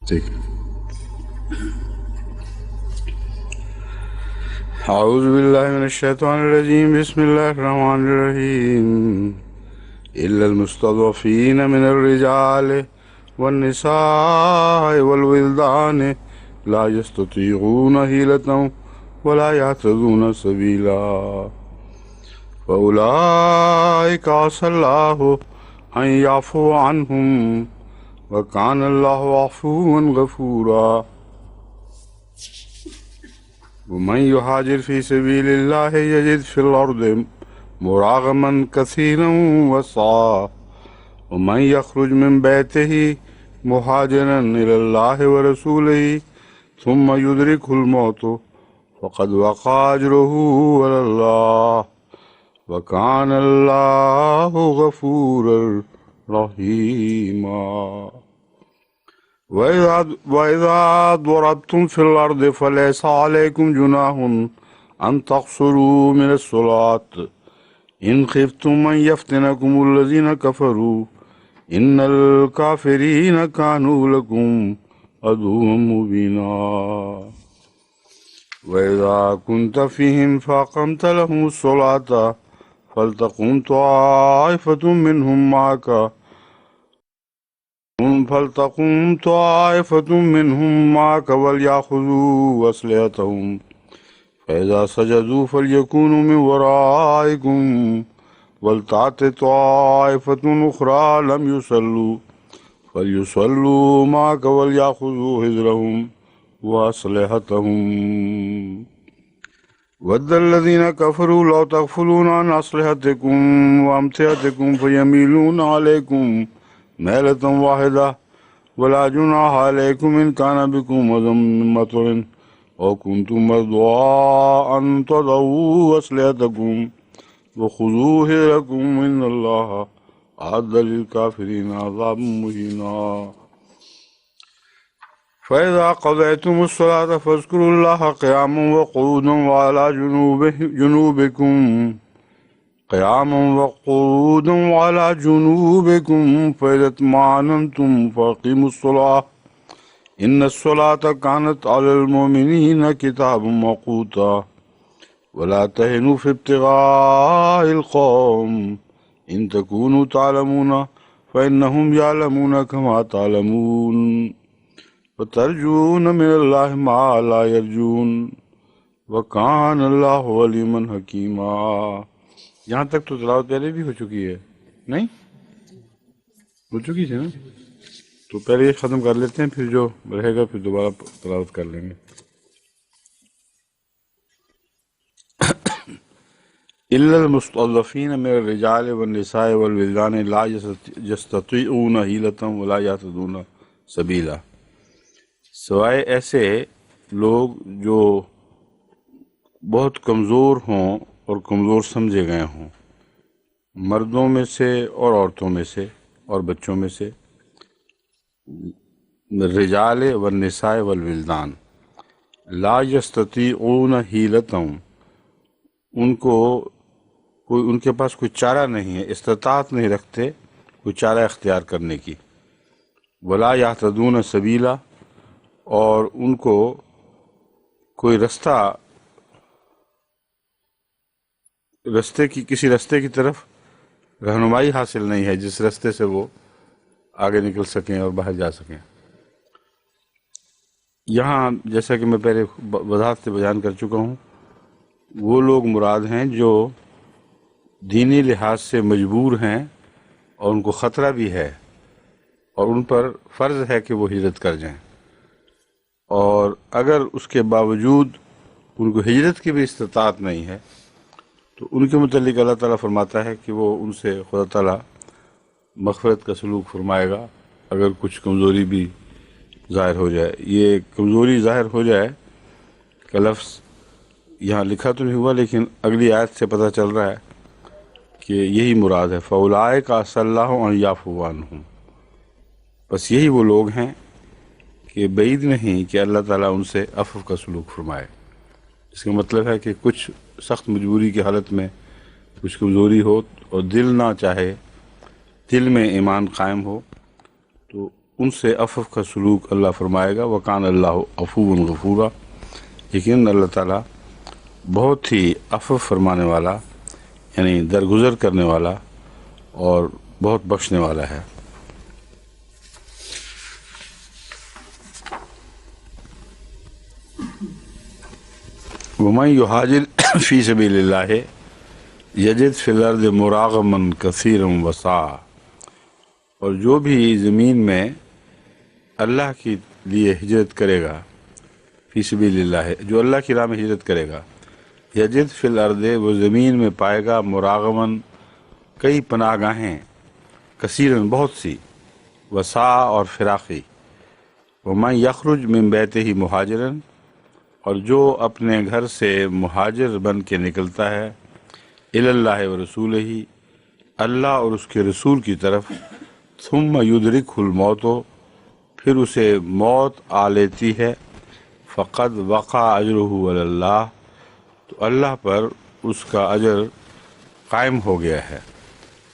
ٹھیک. اعوذ باللہ من الشیطان الرجیم بسم اللہ الرحمن الرحیم الا المستضعفین من الرجال والنساء والولدان لا يستطيعون حیلة ولا يهتدون سبیلا فأولئک عسى الله ان يعفو عنهم وكان الله عفوا غفورا ومن يهاجر في سبيل الله يجد في الأرض مراغما كثيرا وسعا ومن يخرج من بيته مهاجرا إلى الله ورسوله ثم يدركه الموت فقد وقع أجره على الله وكان الله غفورا رحيما وإذا ضربتم في الأرض فليس عليكم جناح أن تقصروا من الصلاة إن خفتم أن يفتنكم الذين كفروا إن الكافرين كانوا لكم عدوا مبينا وإذا كنت فيهم فأقمت لهم الصلاة فلتقم طائفة منهم معك وليأخذوا أسلحتهم فإذا سجدوا فليكونوا من ورائكم ولتأت طائفة أخرى لم يصلوا فليصلوا معك وليأخذوا حذرهم وأسلحتهم ود الذين كفروا لو تغفلون عن أسلحتكم وأمتعتكم فيميلون عليكم ميلة واحدة ولا جناح عليكم إن كان بكم أذى من مطر أو كنتم مرضى أن تضعوا أسلحتكم وخذوا حذركم إن الله أعد للكافرين عذابا مهينا فإذا قضيتم الصلاة فاذكروا الله قياما وقعودا وعلى جنوبكم فإذا اطمأننتم فأقيموا الصلاة إن الصلاة كانت على المؤمنين كتابا موقوتا ولا تهنوا في ابتغاء القوم إن تكونوا تعلمون فإنهم يعلمون كما تعلمون وترجون من الله ما لا يرجون وكان الله عليما حكيما. یہاں تک تو تلاوت پہلے بھی ہو چکی ہے نہیں ہو چکی تھی نا، تو پہلے یہ ختم کر لیتے ہیں، پھر جو رہے گا پھر دوبارہ تلاوت کر لیں گے. إلا المستضعفين من الرجال والنساء والولدان لا يستطيعون حيلة ولا يهتدون سبيلا، سوائے ایسے لوگ جو بہت کمزور ہوں اور کمزور سمجھے گئے ہوں، مردوں میں سے اور عورتوں میں سے اور بچوں میں سے، رجال والنساء والولدان لا یستطیعون حیلتم، ان کے پاس کوئی چارہ نہیں ہے، استطاعت نہیں رکھتے کوئی چارہ اختیار کرنے کی، ولا یہتدون سبیلا، اور ان کو کوئی کسی رستے کی طرف رہنمائی حاصل نہیں ہے جس رستے سے وہ آگے نکل سکیں اور باہر جا سکیں. یہاں جیسا کہ میں پہلے وضاحت سے بیان کر چکا ہوں، وہ لوگ مراد ہیں جو دینی لحاظ سے مجبور ہیں اور ان کو خطرہ بھی ہے اور ان پر فرض ہے کہ وہ ہجرت کر جائیں، اور اگر اس کے باوجود ان کو ہجرت کی بھی استطاعت نہیں ہے تو ان کے متعلق اللہ تعالیٰ فرماتا ہے کہ وہ ان سے خدا تعالیٰ مغفرت کا سلوک فرمائے گا اگر کچھ کمزوری بھی ظاہر ہو جائے. یہ کمزوری ظاہر ہو جائے کا لفظ یہاں لکھا تو نہیں ہوا، لیکن اگلی آیت سے پتہ چل رہا ہے کہ یہی مراد ہے. فَأُولَٰئِکَ عَسَى اللَّهُ أَن يَعْفُوَ عَنْهُمْ، بس یہی وہ لوگ ہیں کہ بعید نہیں کہ اللہ تعالیٰ ان سے عفو کا سلوک فرمائے. اس کا مطلب ہے کہ کچھ سخت مجبوری کی حالت میں کچھ کمزوری ہو اور دل نہ چاہے، دل میں ایمان قائم ہو، تو ان سے عفو کا سلوک اللہ فرمائے گا۔ وکان اللہ عفو غفورا، یقیناً اللہ تعالیٰ بہت ہی عفو فرمانے والا، یعنی درگزر کرنے والا اور بہت بخشنے والا ہے۔ ومن یہاجر فی سبیل اللہ یجد فی الارض مراغما کثیرا وسعا، اور جو بھی زمین میں اللہ کے لیے ہجرت کرے گا، فی سبیل اللہ، جو اللہ کی راہ میں ہجرت کرے گا، یجد فی الارض، وہ زمین میں پائے گا، مراغمن، کئی پناہ گاہیں، کثیرن، بہت سی، وسعا، اور فراخی، ومن یخرج من بیتہ مہاجرن، اور جو اپنے گھر سے مہاجر بن کے نکلتا ہے، الی اللہ و رسولہ، اللہ اور اس کے رسول کی طرف، ثم یدرکہ الموت، پھر اسے موت آ لیتی ہے، فقد وقع اجرہ علی اللہ، تو اللہ پر اس کا اجر قائم ہو گیا ہے۔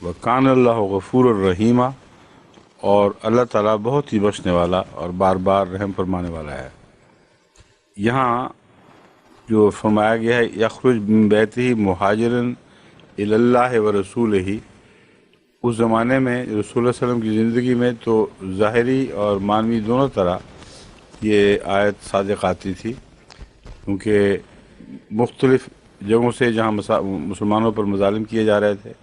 وکان اللہ غفور الرحیمہ، اور اللہ تعالیٰ بہت ہی بخشنے والا اور بار بار رحم فرمانے والا ہے۔ یہاں جو فرمایا گیا ہے یخرج من بیتہ مہاجرن الی اللہ و رسولہ، اس زمانے میں رسول اللہ صلی اللہ علیہ وسلم کی زندگی میں تو ظاہری اور معنوی دونوں طرح یہ آیت صادق آتی تھی، کیونکہ مختلف جگہوں سے جہاں مسلمانوں پر مظالم کیے جا رہے تھے،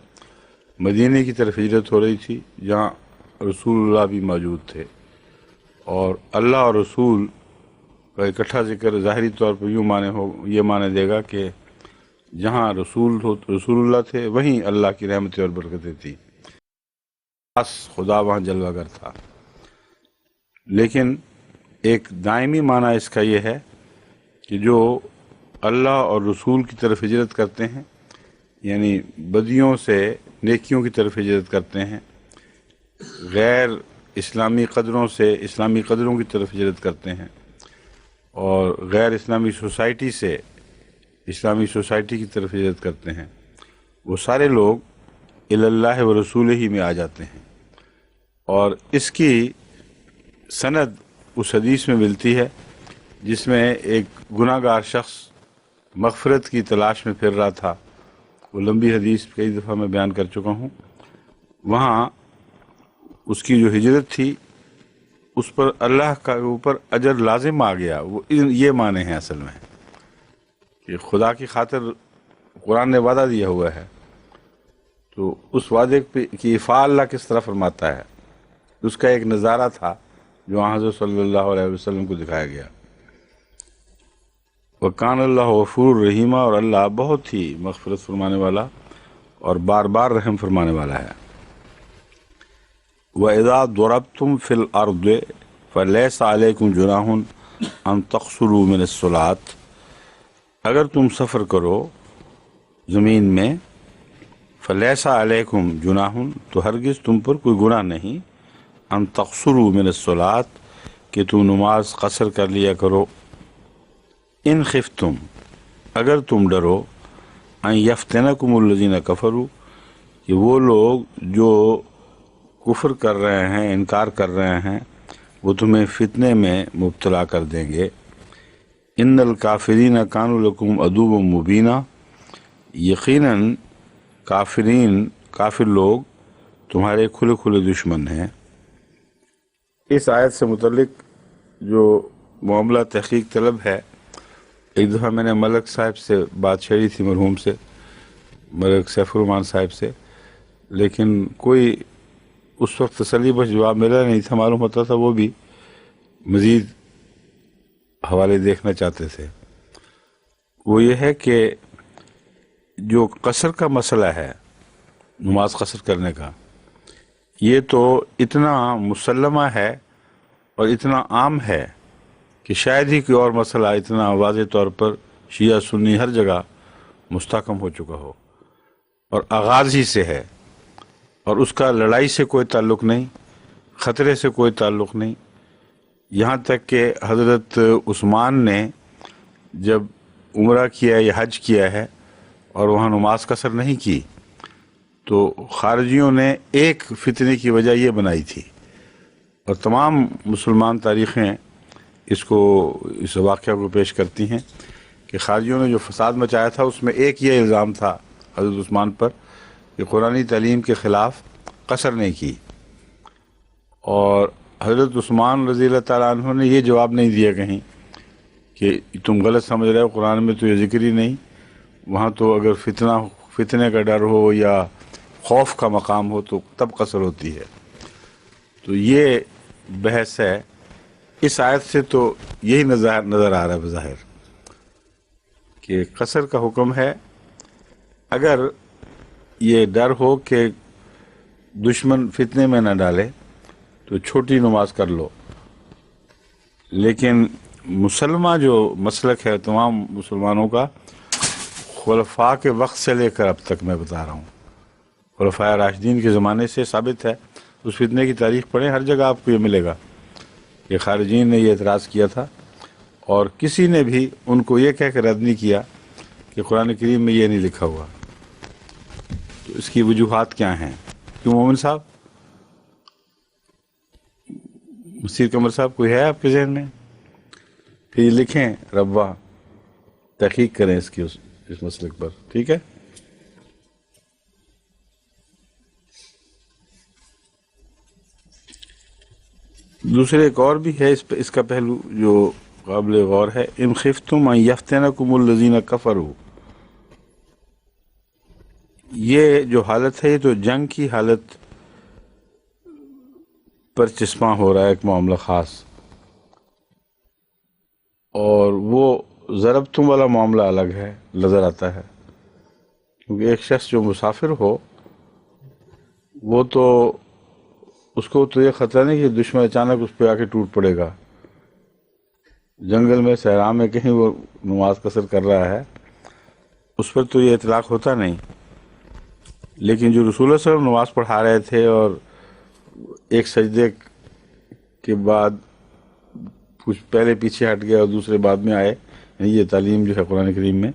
مدینے کی طرف ہجرت ہو رہی تھی جہاں رسول اللہ بھی موجود تھے، اور اللہ اور رسول کا اکٹھا ذکر ظاہری طور پر یہ معنی دے گا کہ جہاں رسول اللہ تھے وہیں اللہ کی رحمتیں اور برکتیں تھیں، خاص خدا وہاں جلوہ گر تھا۔ لیکن ایک دائمی معنی اس کا یہ ہے کہ جو اللہ اور رسول کی طرف ہجرت کرتے ہیں، یعنی بدیوں سے نیکیوں کی طرف ہجرت کرتے ہیں، غیر اسلامی قدروں سے اسلامی قدروں کی طرف ہجرت کرتے ہیں، اور غیر اسلامی سوسائٹی سے اسلامی سوسائٹی کی طرف ہجرت کرتے ہیں، وہ سارے لوگ الی اللہ و رسولہ ہی میں آ جاتے ہیں۔ اور اس کی سند اس حدیث میں ملتی ہے جس میں ایک گناہ گار شخص مغفرت کی تلاش میں پھر رہا تھا، وہ لمبی حدیث کئی دفعہ میں بیان کر چکا ہوں۔ وہاں اس کی جو ہجرت تھی اس پر اللہ کا اوپر اجر لازم آ گیا، وہ یہ معنی ہیں اصل میں کہ خدا کی خاطر قرآن نے وعدہ دیا ہوا ہے، تو اس وعدے کی افعال اللہ کس طرح فرماتا ہے، اس کا ایک نظارہ تھا جو حضرت صلی اللہ علیہ وسلم کو دکھایا گیا۔ وکان اللہ غفور الرحیمہ، اور اللہ بہت ہی مغفرت فرمانے والا اور بار بار رحم فرمانے والا ہے۔ وَإِذَا ضَرَبْتُمْ فِي الْأَرْضِ فَلَيْسَ عَلَيْكُمْ جُنَاحٌ أَن تَقْصُرُوا مِنَ الصَّلَاةِ، اگر تم سفر کرو زمین میں، فَلَيْسَ عَلَيْكُمْ جُنَاحٌ، تو ہرگز تم پر کوئی گناہ نہیں، أَن تَقْصُرُوا مِنَ الصَّلَاةِ، کہ تم نماز قصر کر لیا کرو، ان خفتم، اگر تم ڈرو، ان یفتنکم الذین کفروا، کہ وہ لوگ جو کفر کر رہے ہیں، انکار کر رہے ہیں، وہ تمہیں فتنے میں مبتلا کر دیں گے۔ ان الکافرین کانوا لکم عدوا مبینا، یقیناً کافر لوگ تمہارے کھلے کھلے دشمن ہیں۔ اس آیت سے متعلق جو معاملہ تحقیق طلب ہے، ایک دفعہ میں نے ملک صاحب سے بات چھیڑی تھی، مرحوم سے، ملک سیف الرحمان صاحب سے، لیکن کوئی اس وقت تسلی بخش جواب ملا نہیں تھا، معلوم ہوتا تھا وہ بھی مزید حوالے دیکھنا چاہتے تھے۔ وہ یہ ہے کہ جو قصر کا مسئلہ ہے، نماز قصر کرنے کا، یہ تو اتنا مسلمہ ہے اور اتنا عام ہے کہ شاید ہی کوئی اور مسئلہ اتنا واضح طور پر شیعہ سنی ہر جگہ مستحکم ہو چکا ہو، اور آغاز ہی سے ہے، اور اس کا لڑائی سے کوئی تعلق نہیں، خطرے سے کوئی تعلق نہیں، یہاں تک کہ حضرت عثمان نے جب عمرہ کیا یا حج کیا ہے اور وہاں نماز قصر نہیں کی، تو خارجیوں نے ایک فتنے کی وجہ یہ بنائی تھی، اور تمام مسلمان تاریخیں اس واقعہ کو پیش کرتی ہیں کہ خارجیوں نے جو فساد مچایا تھا اس میں ایک یہ الزام تھا حضرت عثمان پر کہ قرآنی تعلیم کے خلاف قصر نہیں کی، اور حضرت عثمان رضی اللہ تعالیٰ عنہ نے یہ جواب نہیں دیا کہیں کہ تم غلط سمجھ رہے ہو، قرآن میں تو یہ ذکر ہی نہیں، وہاں تو اگر فتنے کا ڈر ہو یا خوف کا مقام ہو تو تب قصر ہوتی ہے۔ تو یہ بحث ہے، اس آیت سے تو یہی نظر آ رہا ہے بظاہر کہ قصر کا حکم ہے اگر یہ ڈر ہو کہ دشمن فتنے میں نہ ڈالے تو چھوٹی نماز کر لو۔ لیکن مسلمہ جو مسلک ہے تمام مسلمانوں کا، خلفاء کے وقت سے لے کر اب تک میں بتا رہا ہوں، خلفاء راشدین کے زمانے سے ثابت ہے، اس فتنے کی تاریخ پڑھیں، ہر جگہ آپ کو یہ ملے گا کہ خارجین نے یہ اعتراض کیا تھا، اور کسی نے بھی ان کو یہ کہہ کر رد نہیں کیا کہ قرآن کریم میں یہ نہیں لکھا ہوا۔ تو اس کی وجوہات کیا ہیں؟ کیوں مومن صاحب، مسیر قمر صاحب، کوئی ہے آپ کے ذہن میں؟ پھر یہ لکھیں ربا، تحقیق کریں اس مسلک پر، ٹھیک ہے؟ دوسرے ایک اور بھی ہے اس کا پہلو جو قابل غور ہے، ان خفتم ان یفتنکم الذین کفروا، یہ جو حالت ہے یہ تو جنگ کی حالت پر چسپاں ہو رہا ہے، ایک معاملہ خاص، اور وہ ضربتم والا معاملہ الگ ہے، نظر آتا ہے، کیونکہ ایک شخص جو مسافر ہو وہ تو اس کو تو یہ خطرہ نہیں کہ دشمن اچانک اس پہ آ کے ٹوٹ پڑے گا، جنگل میں صحرا میں کہیں وہ نماز قصر کر رہا ہے، اس پر تو یہ اطلاق ہوتا نہیں۔ لیکن جو رسول اللہ صلی اللہ علیہ وسلم نماز پڑھا رہے تھے اور ایک سجدے کے بعد کچھ پہلے پیچھے ہٹ گئے اور دوسرے بعد میں آئے، یعنی یہ تعلیم جو ہے قرآن کریم میں،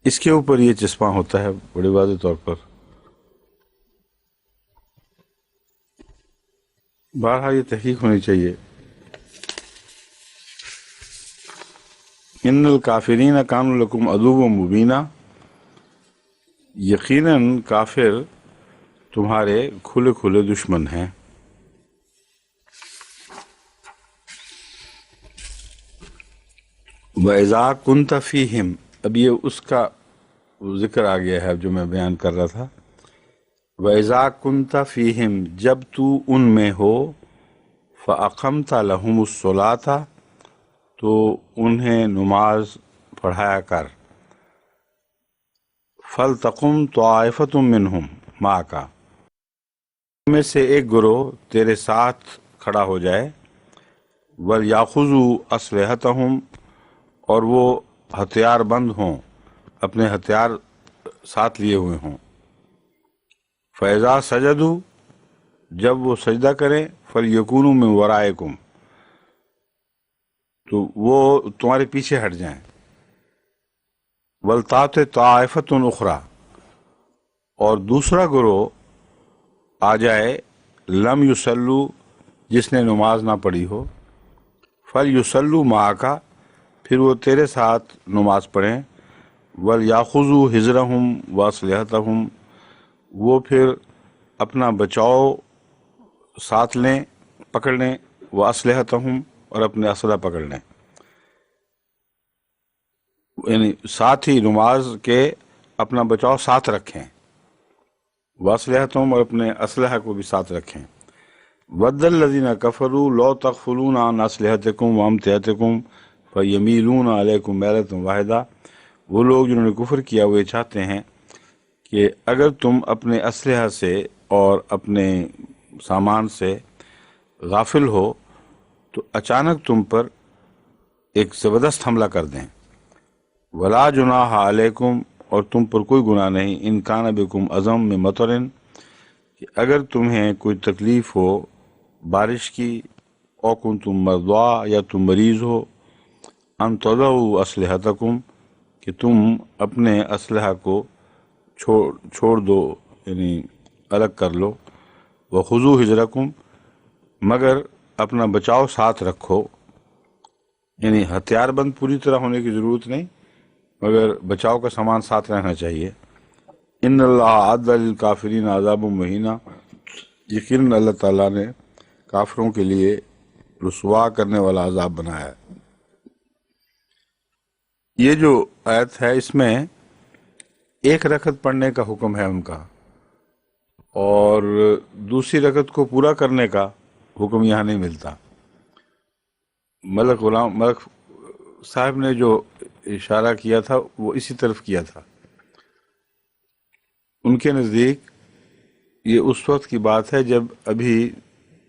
اس کے اوپر یہ چسپاں ہوتا ہے بڑے واضح طور پر۔ بہرحال یہ تحقیق ہونی چاہیے۔ ان الکافرین کانوا لکم عدوا مبینا، یقیناً کافر تمہارے کھلے کھلے دشمن ہیں۔ وَإِذَا كُنْتَ فِيهِمْ، اب یہ اس کا ذکر آ گیا ہے جو میں بیان کر رہا تھا۔ وَإِذَا كُنْتَ فِيهِمْ، جب تو ان میں ہو، فَأَقَمْتَ لَهُمُ الصَّلَاةَ، تو انہیں نماز پڑھایا کر۔ فَلْتَقُمْ طَائِفَةٌ مِّنْهُمْ مَعَكَ، ان میں سے ایک گروہ تیرے ساتھ کھڑا ہو جائے، وَلْيَأْخُذُوا أَسْلِحَتَهُمْ، اور وہ ہتھیار بند ہوں، اپنے ہتھیار ساتھ لیے ہوئے ہوں۔ فَإِذَا سَجَدُوا، جب وہ سجدہ کریں، فَلْيَكُونُوا مِنْ وَرَائِكُمْ، تو وہ تمہارے پیچھے ہٹ جائیں۔ وَلْتَأْتِ طَائِفَةٌ أُخْرَى، اور دوسرا گروہ آ جائے، لم یصلوا، جس نے نماز نہ پڑھی ہو، فَلْيُصَلُّوا مَعَكَ، پھر وہ تیرے ساتھ نماز پڑھیں۔ وَلْيَأْخُذُوا حِذْرَهُمْ وَأَسْلِحَتَهُمْ، وہ پھر اپنا بچاؤ ساتھ لیں، پکڑ لیں، وَأَسْلِحَتَهُمْ، اور اپنے اسلحہ پکڑ لیں، یعنی ساتھ ہی نماز کے اپنا بچاؤ ساتھ رکھیں، وَأَسْلِحَتَهُمْ، اور اپنے اسلحہ کو بھی ساتھ رکھیں۔ وَدَّ الَّذِينَ كَفَرُوا لَوْ تَغْفُلُونَ عَنْ أَسْلِحَتِكُمْ وَأَمْتِعَتِكُمْ فَيَمِيلُونَ عَلَيْكُمْ مَيْلَةً وَاحِدَةً، وہ لوگ جنہوں نے کفر کیا وہ یہ چاہتے ہیں کہ اگر تم اپنے اسلحہ سے اور اپنے سامان سے غافل ہو تو اچانک تم پر ایک زبردست حملہ کر دیں۔ وَلَا جُنَاحَ عَلَيْكُمْ، اور تم پر کوئی گناہ نہیں، إِن كَانَ بِكُمْ أَذًى مِّن مَطَرٍ، کہ اگر تمہیں کوئی تکلیف ہو بارش کی، او کنتم مرضى، یا تم مریض ہو، ان تضعوا اسلحتکم، کہ تم اپنے اسلحہ کو چھوڑ دو، یعنی الگ کر لو، وخذوا حذرکم، مگر اپنا بچاؤ ساتھ رکھو، یعنی ہتھیار بند پوری طرح ہونے کی ضرورت نہیں، مگر بچاؤ کا سامان ساتھ رہنا چاہیے۔ ان اللہ اعد للکافرین عذاب مہینہ، یقیناً اللہ تعالیٰ نے کافروں کے لیے رسوا کرنے والا عذاب بنایا ہے۔ یہ جو آیت ہے اس میں ایک رکعت پڑھنے کا حکم ہے ان کا، اور دوسری رکعت کو پورا کرنے کا حکم یہاں نہیں ملتا۔ ملک صاحب نے جو اشارہ کیا تھا وہ اسی طرف کیا تھا۔ ان کے نزدیک یہ اس وقت کی بات ہے جب ابھی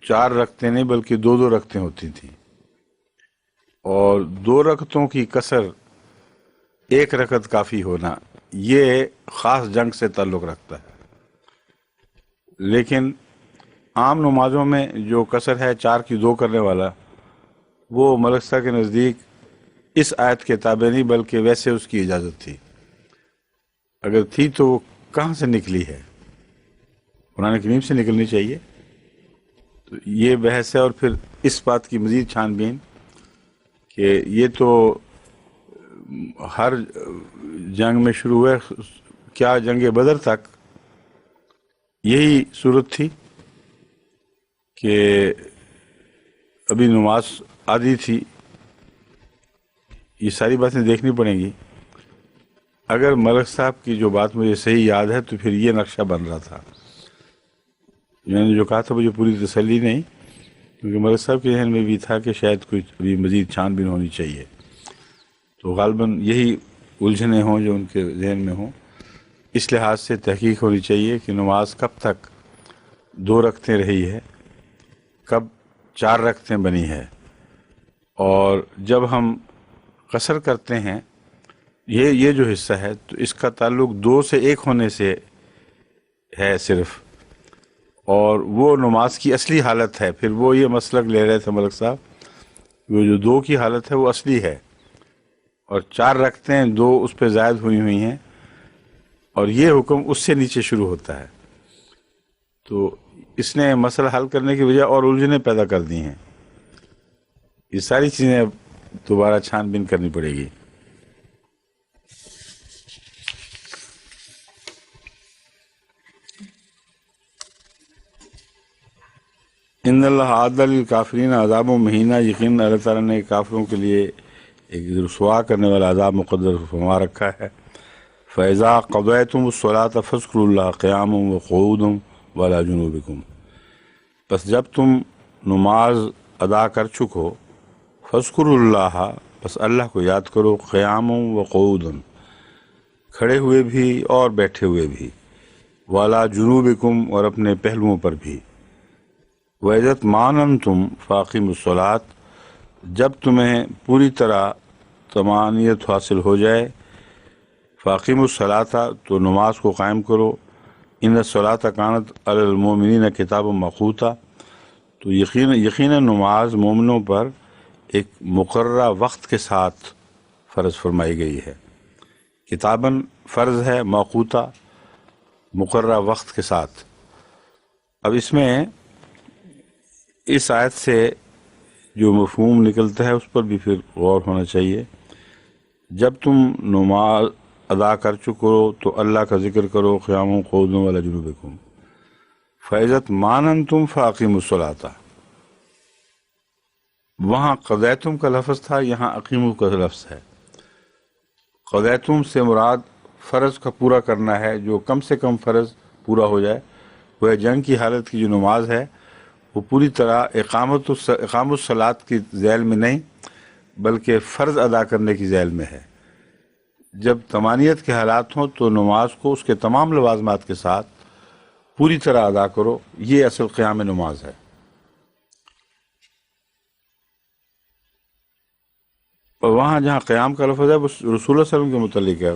4 رکعتیں نہیں بلکہ 2 رکعتیں ہوتی تھیں، اور 2 رکعتوں کی کسر 1 رکعت کافی ہونا، یہ خاص جنگ سے تعلق رکھتا ہے۔ لیکن عام نمازوں میں جو کسر ہے 4 کی 2 کرنے والا، وہ ملک صاحب کے نزدیک اس آیت کے تابع نہیں بلکہ ویسے اس کی اجازت تھی۔ اگر تھی تو وہ کہاں سے نکلی ہے؟ قرآن کریم سے نکلنی چاہیے۔ تو یہ بحث ہے، اور پھر اس بات کی مزید چھان بین کہ یہ تو ہر جنگ میں شروع ہوئے، کیا جنگ بدر تک یہی صورت تھی کہ ابھی نماز آدھی تھی؟ یہ ساری باتیں دیکھنی پڑیں گی۔ اگر ملک صاحب کی جو بات مجھے صحیح یاد ہے تو پھر یہ نقشہ بن رہا تھا۔ میں نے جو کہا تھا مجھے پوری تسلی نہیں، کیونکہ ملک صاحب کے ذہن میں بھی تھا کہ شاید کوئی ابھی مزید چھان بین ہونی چاہیے، تو غالباً یہی الجھنیں ہوں جو ان کے ذہن میں ہوں۔ اس لحاظ سے تحقیق ہونی چاہیے کہ نماز کب تک 2 رکعتیں رہی ہے، کب 4 رکعتیں بنی ہے، اور جب ہم قصر کرتے ہیں یہ جو حصہ ہے تو اس کا تعلق 2 سے 1 ہونے سے ہے صرف، اور وہ نماز کی اصلی حالت ہے۔ پھر وہ یہ مسلک لے رہے تھے ملک صاحب، وہ جو 2 کی حالت ہے وہ اصلی ہے، اور 4 رکعتیں 2 اس پہ زائد ہوئی ہیں، اور یہ حکم اس سے نیچے شروع ہوتا ہے۔ تو اس نے مسئلہ حل کرنے کی وجہ اور الجھنیں پیدا کر دی ہیں۔ یہ ساری چیزیں اب دوبارہ چھان بین کرنی پڑے گی۔ ان اللہ اعد للکافرین عذاب مہینہ، یقیناً اللہ تعالیٰ نے کافروں کے لیے ایک رسوا کرنے والا عذاب مقدر فرما رکھا ہے۔ فَإِذَا قَضَيْتُمُ الصَّلَاةَ فَاذْكُرُوا اللَّهَ قِيَامًا وَقُعُودًا وَعَلَىٰ جُنُوبِكُمْ، بس جب تم نماز ادا کر چکو، فَاذْكُرُوا اللَّهَ، بس اللہ کو یاد کرو، قِيَامًا وَقُعُودًا، کھڑے ہوئے بھی اور بیٹھے ہوئے بھی، وَعَلَىٰ جُنُوبِكُمْ، اور اپنے پہلوؤں پر بھی، وَإِذَا اطْمَأْنَنْتُمْ فَأَقِیمُوا الصَّلَاةَ، جب تمہیں پوری طرح طمانینت حاصل ہو جائے، فَأَقِیمُوا الصَّلَاةَ، تو نماز کو قائم کرو، إِنَّ الصَّلَاةَ كَانَتْ عَلَى الْمُؤْمِنِينَ كِتَابًا مَوْقُوتًا، تو یقیناً نماز مومنوں پر ایک مقررہ وقت کے ساتھ فرض فرمائی گئی ہے۔ کتاباً فرض ہے، موقوتا مقررہ وقت کے ساتھ۔ اب اس میں اس آیت سے جو مفہوم نکلتا ہے اس پر بھی پھر غور ہونا چاہیے۔ جب تم نماز ادا کر چکو تو اللہ کا ذکر کرو، قیام قعود وعلی جنوبکم، فَإِذَا اطْمَأْنَنْتُمْ فَأَقِیمُوا الصَّلَاةَ، وہاں قضیتم کا لفظ تھا، یہاں اقیموا کا لفظ ہے۔ قضیتم سے مراد فرض کا پورا کرنا ہے، جو کم سے کم فرض پورا ہو جائے، وہ جنگ کی حالت کی جو نماز ہے وہ پوری طرح اقامت الصلاۃ کی ذیل میں نہیں بلکہ فرض ادا کرنے کی ذیل میں ہے۔ جب طمانینت کے حالات ہوں تو نماز کو اس کے تمام لوازمات کے ساتھ پوری طرح ادا کرو، یہ اصل قیام نماز ہے۔ اور وہاں جہاں قیام کا لفظ ہے وہ رسول اللہ صلی اللہ علیہ وسلم کے متعلق ہے۔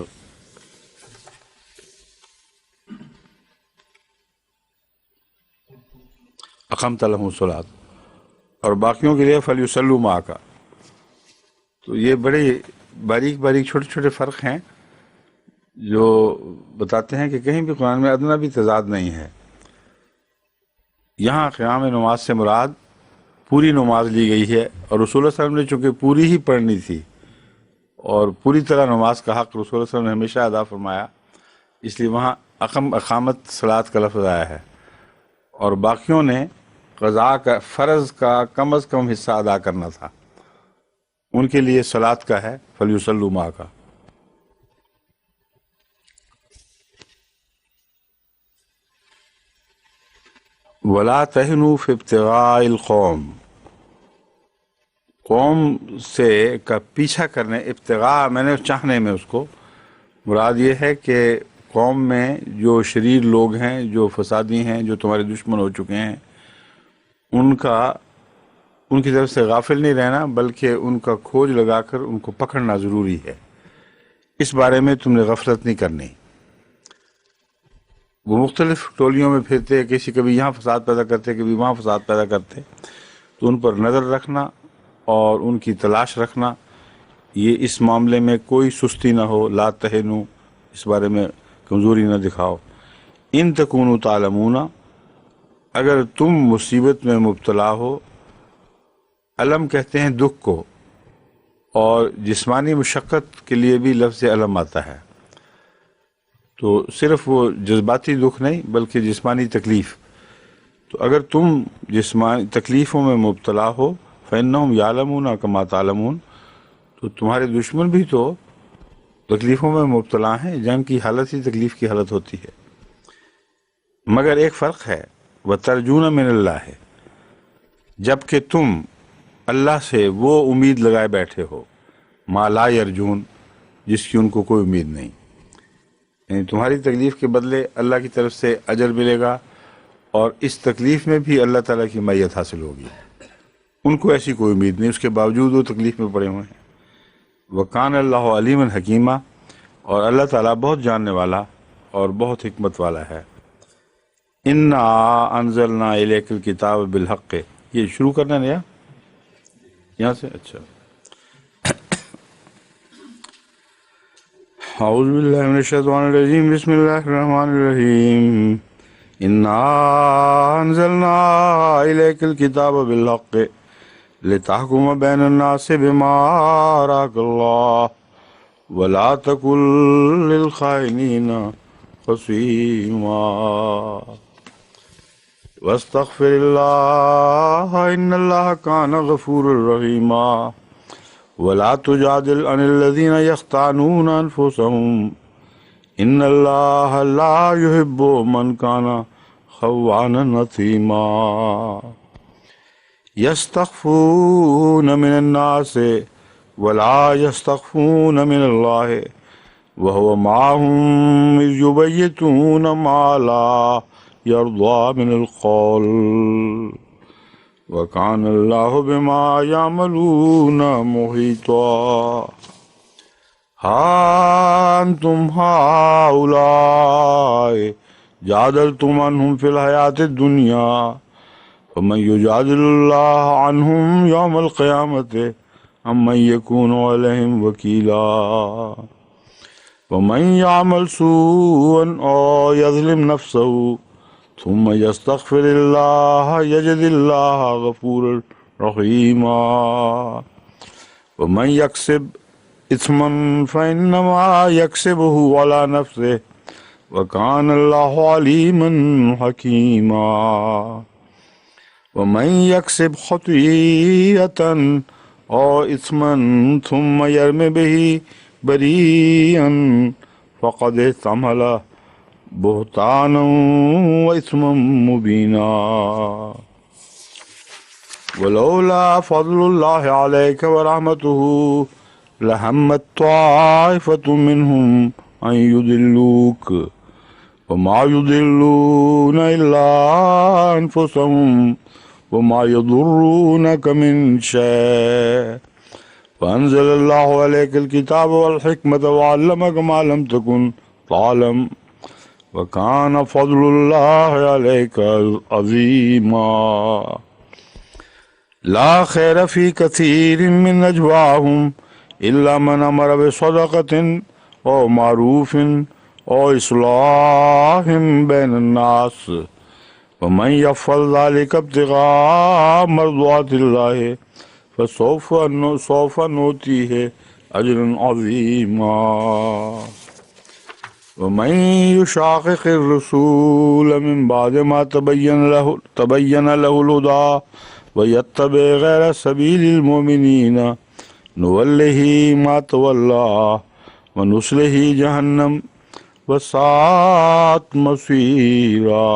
اقمت لهم الصلاۃ، اور باقیوں کے لیے فلیصلوا معک۔ تو یہ بڑے باریک چھوٹے چھوٹے فرق ہیں جو بتاتے ہیں کہ کہیں بھی قرآن میں ادنا بھی تضاد نہیں ہے۔ یہاں قیام نماز سے مراد پوری نماز لی گئی ہے، اور رسول اللہ صلی اللہ علیہ وسلم نے چونکہ پوری ہی پڑھنی تھی اور پوری طرح نماز کا حق رسول اللہ صلی اللہ علیہ وسلم نے ہمیشہ ادا فرمایا، اس لیے وہاں اقامت صلاۃ کا لفظ آیا ہے، اور باقیوں نے قضاء کا فرض کا کم از کم حصہ ادا کرنا تھا، ان کے لیے صلاۃ کا ہے فلیصلوا معک۔ ولا تہنوا فی ابتغاء القوم، قوم سے کا پیچھا کرنے، ابتغاء میں نے چاہنے میں، اس کو مراد یہ ہے کہ قوم میں جو شریر لوگ ہیں، جو فسادی ہیں، جو تمہارے دشمن ہو چکے ہیں، ان کی طرف سے غافل نہیں رہنا، بلکہ ان کا کھوج لگا کر ان کو پکڑنا ضروری ہے۔ اس بارے میں تم نے غفلت نہیں کرنی۔ وہ مختلف ٹولیوں میں پھرتے، کبھی یہاں فساد پیدا کرتے، کبھی وہاں فساد پیدا کرتے، تو ان پر نظر رکھنا اور ان کی تلاش رکھنا، یہ اس معاملے میں کوئی سستی نہ ہو، لا تہنوا، اس بارے میں کمزوری نہ دکھاؤ۔ ان تکونوا تعلمون، اگر تم مصیبت میں مبتلا ہو، علم کہتے ہیں دکھ کو، اور جسمانی مشقت کے لیے بھی لفظ علم آتا ہے، تو صرف وہ جذباتی دکھ نہیں بلکہ جسمانی تکلیف، تو اگر تم جسمانی تکلیفوں میں مبتلا ہو، فإنہم یعلمون کما تعلمون، تو تمہارے دشمن بھی تو تکلیفوں میں مبتلا ہیں، جنگ کی حالت ہی تکلیف کی حالت ہوتی ہے، مگر ایک فرق ہے، وَتَرْجُونَ مِنَ اللَّهِ، جبکہ تم اللہ سے وہ امید لگائے بیٹھے ہو، ما لا یرجون، جس کی ان کو کوئی امید نہیں، یعنی تمہاری تکلیف کے بدلے اللہ کی طرف سے اجر ملے گا، اور اس تکلیف میں بھی اللہ تعالیٰ کی معیت حاصل ہوگی، ان کو ایسی کوئی امید نہیں، اس کے باوجود وہ تکلیف میں پڑے ہوئے ہیں۔ وَكَانَ اللَّهُ عَلِيمًا حَكِيمًا، اور اللہ تعالیٰ بہت جاننے والا اور بہت حکمت والا ہے۔ اِنَّا أَنزَلْنَا إِلَيْكَ الْكِتَابَ بِالْحَقِّ، یہ شروع کرنا نیا یہاں سے، اچھا۔ اعوذ باللہ من الشیطان الرجیم، بسم اللہ الرحمن الرحیم۔ اِنَّا أَنزَلْنَا إِلَيْكَ الْكِتَابَ بِالْحَقِّ لِتَحْكُمَ بَيْنَ النَّاسِ بِمَا أَرَاكَ اللَّهُ وَلَا تَكُن لِّلْخَائِنِينَ خَصِيمًا وَاسْتَغْفِرِ اللَّهَ إِنَّ اللَّهَ كَانَ غَفُورًا رَّحِيمًا وَلَا تُجَادِلْ عَنِ الَّذِينَ يَخْتَانُونَ أَنفُسَهُمْ إِنَّ اللَّهَ لَا يُحِبُّ مَنْ كَانَ خَوَّانًا أَثِيمًا يَسْتَخْفُونَ مِنَ النَّاسِ وَلَا يَسْتَخْفُونَ مِنَ اللَّهِ وَهُوَ مَعَهُمْ إِذْ يُبَيِّتُونَ مَا لَا يَرْضَىٰ مِنَ الْقَوْلِ وَكَانَ اللَّهُ بِمَا يَعْمَلُونَ مُحِيطًا ہا انتم ہؤلاء جادلتم عنہم فی الحیاۃ الدنیا فمن یجادل اللہ عنہم یوم القیامۃ ام من یکون علیہم وکیلا ومن یعمل سوءا او یظلم نفسہ ثم یستغفر اللہ یجد اللہ غفورا رحیما ومن یکسب اثما فانما یکسبہ علی نفسہ وکان اللہ علیما حکیما ومن یکسب خطیئۃ او اثما ثم یرم بہ بریئا فقد احتمل بہتانا واثما مبینا ولولا فضل اللہ علیک ورحمتہ لہمت طائفۃ منہم ان یضلوک وما یضلون الا انفسهم وما يضرونك من شيء فأنزل الله عليك الكتاب والحكمة وعلمك ما لم تكن تعلم وكان فضل الله عليك عظيما لا خير في كثير من نجواهم إلا من أمر بصدقة أو معروف أو إصلاح بين الناس ومن يفعل ذلك ابتغاء مرضات الله فسوف نؤتيه أجرا عظيما ومن يشاقق الرسول من بعد ما تبين له الهدى ويتبع غير سبيل المؤمنين نوله ما تولى ونصله جهنم وساءت مصيرا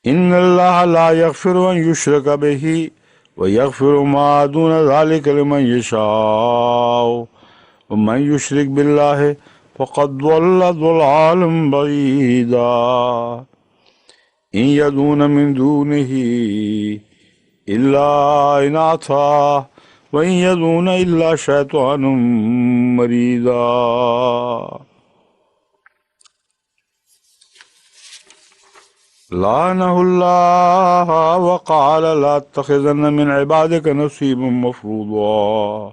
إن الله لا يغفر أن يشرك به ويغفر ما دون ذلك لمن يشاء ومن يشرك بالله فقد ضل ضلالا بعيدا إن يدعون من دونه إلا إناثا وإن يدعون إلا شيطانا مريدا لعنه الله وقال لا تتخذن من عبادك نصيبا مفروضا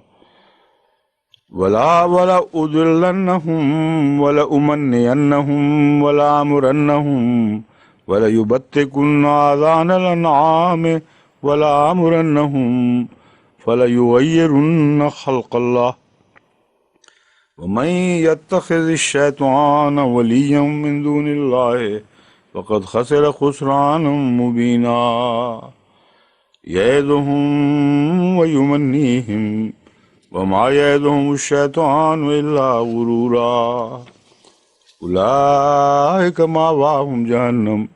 ولا أضلنهم ولا أمنينهم ولا أمرنهم ولا يبتكن آذان الأنعام ولا أمرنهم فلا يغيرن خلق الله ومن يتخذ الشيطان وليا من دون الله فقد خسر خسرانا مبينا يعدهم ويمنيهم وما يعدهم الشيطان إلا غرورا أولئك مأواهم جهنم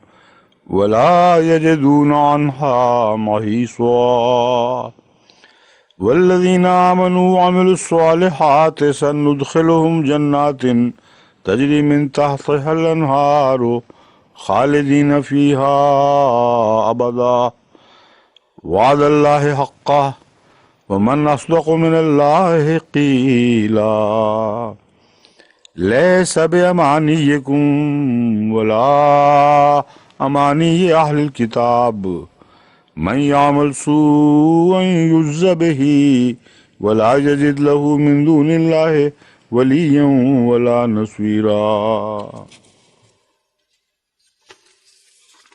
ولا يجدون عنها محيصا والذين آمنوا وعملوا الصالحات سندخلهم جنات تجري من تحتها الأنهار خالدين فيها أبدا وعد الله حقا ومن أصدق من الله قيلا ليس بأمانيكم ولا أماني أهل الكتاب من يعمل سوءا يجز به ولا يجد له من دون الله وليا ولا نصيرا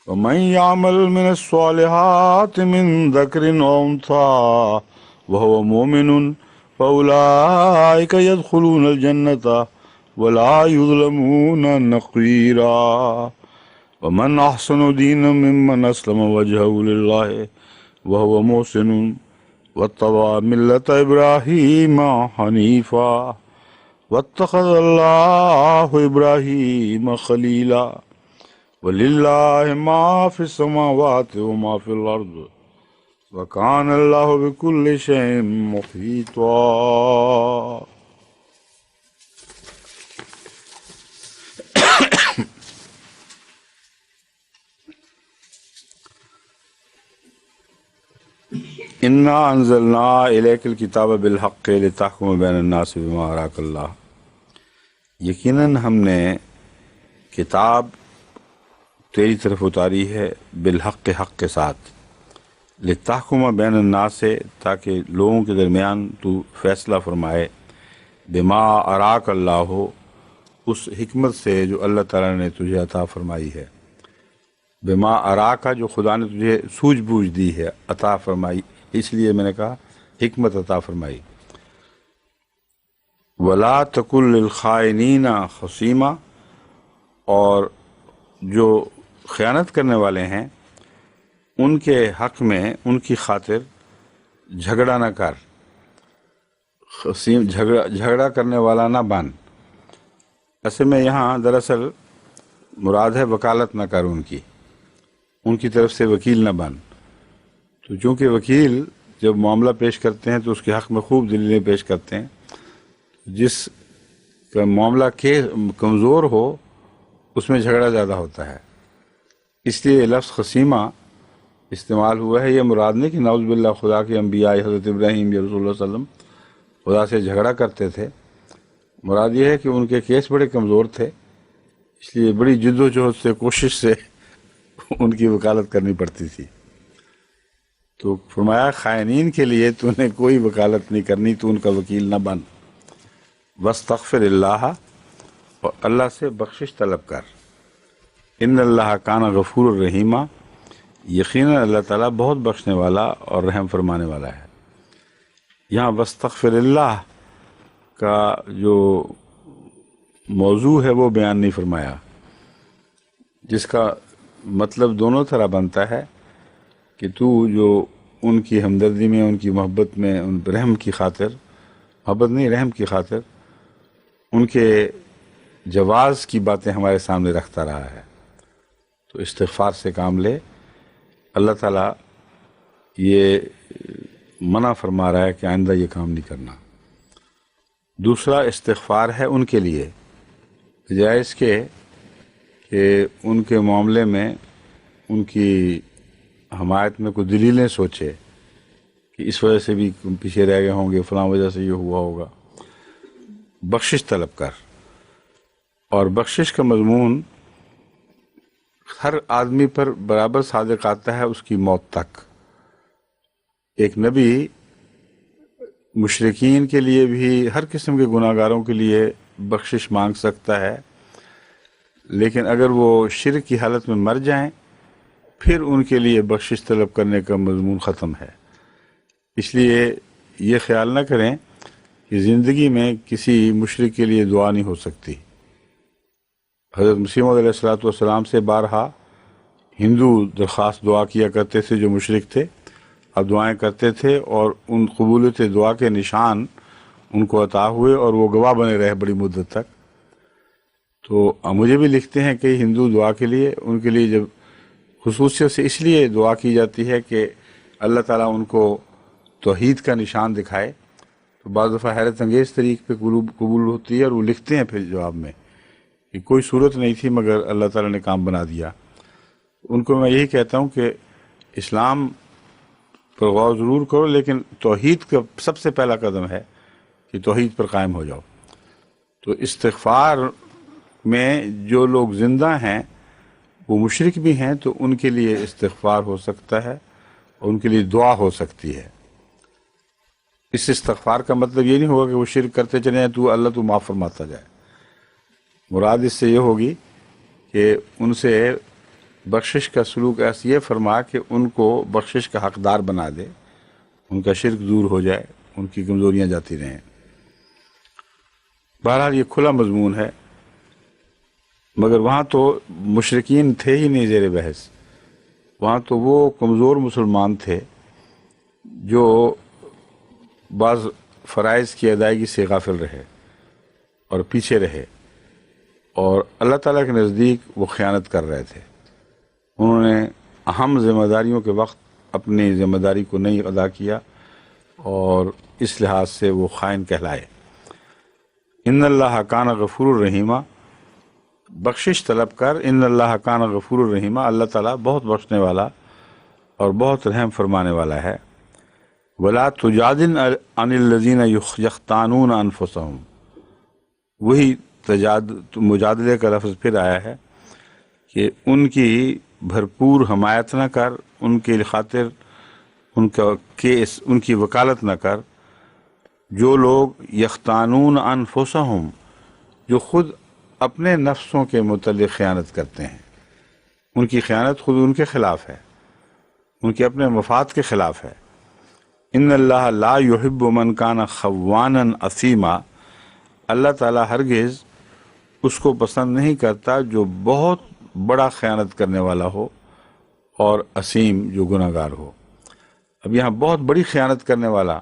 ومن يعمل من الصالحات من ذكر أو أنثى وهو مؤمن فأولئك يدخلون الجنة ولا يظلمون نقيرا ومن أحسن دينا ممن أسلم وجهه لله وهو محسن واتبع ملة إبراهيم حنيفا واتخذ الله إبراهيم خليلا ولله ما في السماوات وما في الأرض وكان الله بكل شيء محيطا إنا أنزلنا إليك الكتاب بالحق لتحكم بين الناس بما أراك الله یقیناً ہم نے کتاب تیری طرف اتاری ہے بالحق حق کے ساتھ لتحکم بین الناس سے تاکہ لوگوں کے درمیان تو فیصلہ فرمائے بما اراک اللہ ہو اس حکمت سے جو اللہ تعالیٰ نے تجھے عطا فرمائی ہے بما اراکا جو خدا نے تجھے سوجھ بوجھ دی ہے عطا فرمائی اس لیے میں نے کہا حکمت عطا فرمائی ولا تکن للخائنین خصیما اور جو خیانت کرنے والے ہیں ان کے حق میں ان کی خاطر جھگڑا نہ کر خصیم جھگڑا کرنے والا نہ بن ایسے میں یہاں دراصل مراد ہے وکالت نہ کر ان کی طرف سے وکیل نہ بن تو چونکہ وکیل جب معاملہ پیش کرتے ہیں تو اس کے حق میں خوب دلیلیں پیش کرتے ہیں جس کا معاملہ کے کمزور ہو اس میں جھگڑا زیادہ ہوتا ہے اس لیے لفظ خصیمہ استعمال ہوا ہے یہ مراد نہیں کہ نعوذ باللہ خدا کے انبیاء حضرت ابراہیم یا رسول اللہ صلی اللہ علیہ وسلم خدا سے جھگڑا کرتے تھے مراد یہ ہے کہ ان کے کیس بڑے کمزور تھے اس لیے بڑی جد و جہد سے کوشش سے ان کی وکالت کرنی پڑتی تھی تو فرمایا خائنین کے لیے تو نے کوئی وکالت نہیں کرنی تو ان کا وکیل نہ بن واستغفر اللہ اور اللہ سے بخشش طلب کر ان اللہ کان غفور الرحیمہ، یقیناً اللہ تعالیٰ بہت بخشنے والا اور رحم فرمانے والا ہے۔ یہاں واستغفر اللہ کا جو موضوع ہے وہ بیان نہیں فرمایا، جس کا مطلب دونوں طرح بنتا ہے کہ تو جو ان کی ہمدردی میں، ان کی محبت میں، ان رحم کی خاطر، محبت نہیں رحم کی خاطر ان کے جواز کی باتیں ہمارے سامنے رکھتا رہا ہے، تو استغفار سے کام لے۔ اللہ تعالیٰ یہ منع فرما رہا ہے کہ آئندہ یہ کام نہیں کرنا۔ دوسرا استغفار ہے ان کے لیے، بجائے اس کے کہ ان کے معاملے میں ان کی حمایت میں کوئی دلیلیں سوچے کہ اس وجہ سے بھی پیچھے رہ گئے ہوں گے، فلاں وجہ سے یہ ہوا ہوگا۔ بخشش طلب کر، اور بخشش کا مضمون ہر آدمی پر برابر صادق آتا ہے اس کی موت تک۔ ایک نبی مشرکین کے لیے بھی، ہر قسم کے گناہ گاروں کے لیے بخشش مانگ سکتا ہے، لیکن اگر وہ شرک کی حالت میں مر جائیں پھر ان کے لیے بخشش طلب کرنے کا مضمون ختم ہے۔ اس لیے یہ خیال نہ کریں کہ زندگی میں کسی مشرک کے لیے دعا نہیں ہو سکتی۔ حضرت مسیح موعود علیہ السلام سے بارہا ہندو درخواست دعا کیا کرتے تھے جو مشرک تھے، اب دعائیں کرتے تھے، اور ان قبولیت دعا کے نشان ان کو عطا ہوئے اور وہ گواہ بنے رہے بڑی مدت تک۔ تو مجھے بھی لکھتے ہیں کہ ہندو دعا کے لیے، ان کے لیے جب خصوصیت سے اس لیے دعا کی جاتی ہے کہ اللہ تعالیٰ ان کو توحید کا نشان دکھائے، تو بعض دفعہ حیرت انگیز طریق پہ قبول ہوتی ہے، اور وہ لکھتے ہیں پھر جواب میں کہ کوئی صورت نہیں تھی مگر اللہ تعالیٰ نے کام بنا دیا۔ ان کو میں یہی کہتا ہوں کہ اسلام پر غور ضرور کرو، لیکن توحید کا سب سے پہلا قدم ہے کہ توحید پر قائم ہو جاؤ۔ تو استغفار میں جو لوگ زندہ ہیں وہ مشرک بھی ہیں، تو ان کے لیے استغفار ہو سکتا ہے اور ان کے لیے دعا ہو سکتی ہے۔ اس استغفار کا مطلب یہ نہیں ہوگا کہ وہ شرک کرتے چلے جائیں تو اللہ تو معاف فرماتا جائے۔ مراد اس سے یہ ہوگی کہ ان سے بخشش کا سلوک ایسے یہ فرما کہ ان کو بخشش کا حقدار بنا دے، ان کا شرک دور ہو جائے، ان کی کمزوریاں جاتی رہیں۔ بہرحال یہ کھلا مضمون ہے، مگر وہاں تو مشرکین تھے ہی نہیں زیر بحث، وہاں تو وہ کمزور مسلمان تھے جو بعض فرائض کی ادائیگی سے غافل رہے اور پیچھے رہے، اور اللہ تعالیٰ کے نزدیک وہ خیانت کر رہے تھے۔ انہوں نے اہم ذمہ داریوں کے وقت اپنی ذمہ داری کو نہیں ادا کیا، اور اس لحاظ سے وہ خائن کہلائے۔ ان اللہ کان غفور الرحیمہ، بخشش طلب کر، ان اللہ کان غفور الرحیمہ، اللہ تعالیٰ بہت بخشنے والا اور بہت رحم فرمانے والا ہے۔ ولا تجادل عن الذین یختانون انفسہم، وہی مجادلے کا لفظ پھر آیا ہے کہ ان کی بھرپور حمایت نہ کر، ان کے خاطر ان کا کیس، ان کی وکالت نہ کر، جو لوگ یختانون انفسہم، جو خود اپنے نفسوں کے متعلق خیانت کرتے ہیں۔ ان کی خیانت خود ان کے خلاف ہے، ان کے اپنے مفاد کے خلاف ہے۔ ان اللہ لا یحب من کان خوانا اثیما، اللہ تعالیٰ ہرگز اس کو پسند نہیں کرتا جو بہت بڑا خیانت کرنے والا ہو اور اسیم، جو گناہ گار ہو۔ اب یہاں بہت بڑی خیانت کرنے والا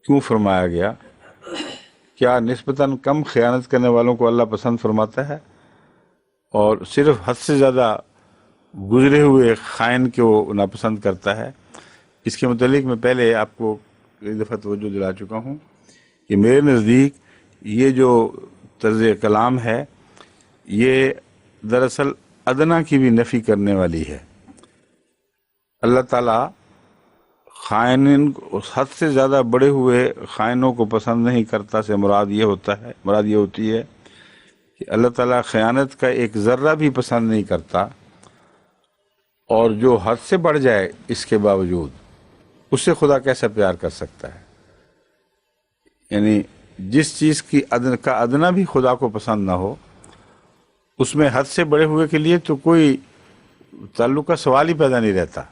کیوں فرمایا گیا؟ کیا نسبتاً کم خیانت کرنے والوں کو اللہ پسند فرماتا ہے اور صرف حد سے زیادہ گزرے ہوئے خائن کو ناپسند کرتا ہے؟ اس کے متعلق میں پہلے آپ کو ایک دفعہ توجہ دلا چکا ہوں کہ میرے نزدیک یہ جو طرز کلام ہے یہ دراصل ادنا کی بھی نفی کرنے والی ہے۔ اللہ تعالیٰ خائن، حد سے زیادہ بڑے ہوئے خائنوں کو پسند نہیں کرتا سے مراد یہ ہوتی ہے کہ اللہ تعالیٰ خیانت کا ایک ذرہ بھی پسند نہیں کرتا، اور جو حد سے بڑھ جائے اس کے باوجود اس سے خدا کیسا پیار کر سکتا ہے؟ یعنی جس چیز کی کا ادنا بھی خدا کو پسند نہ ہو، اس میں حد سے بڑے ہوئے کے لیے تو کوئی تعلق کا سوال ہی پیدا نہیں رہتا۔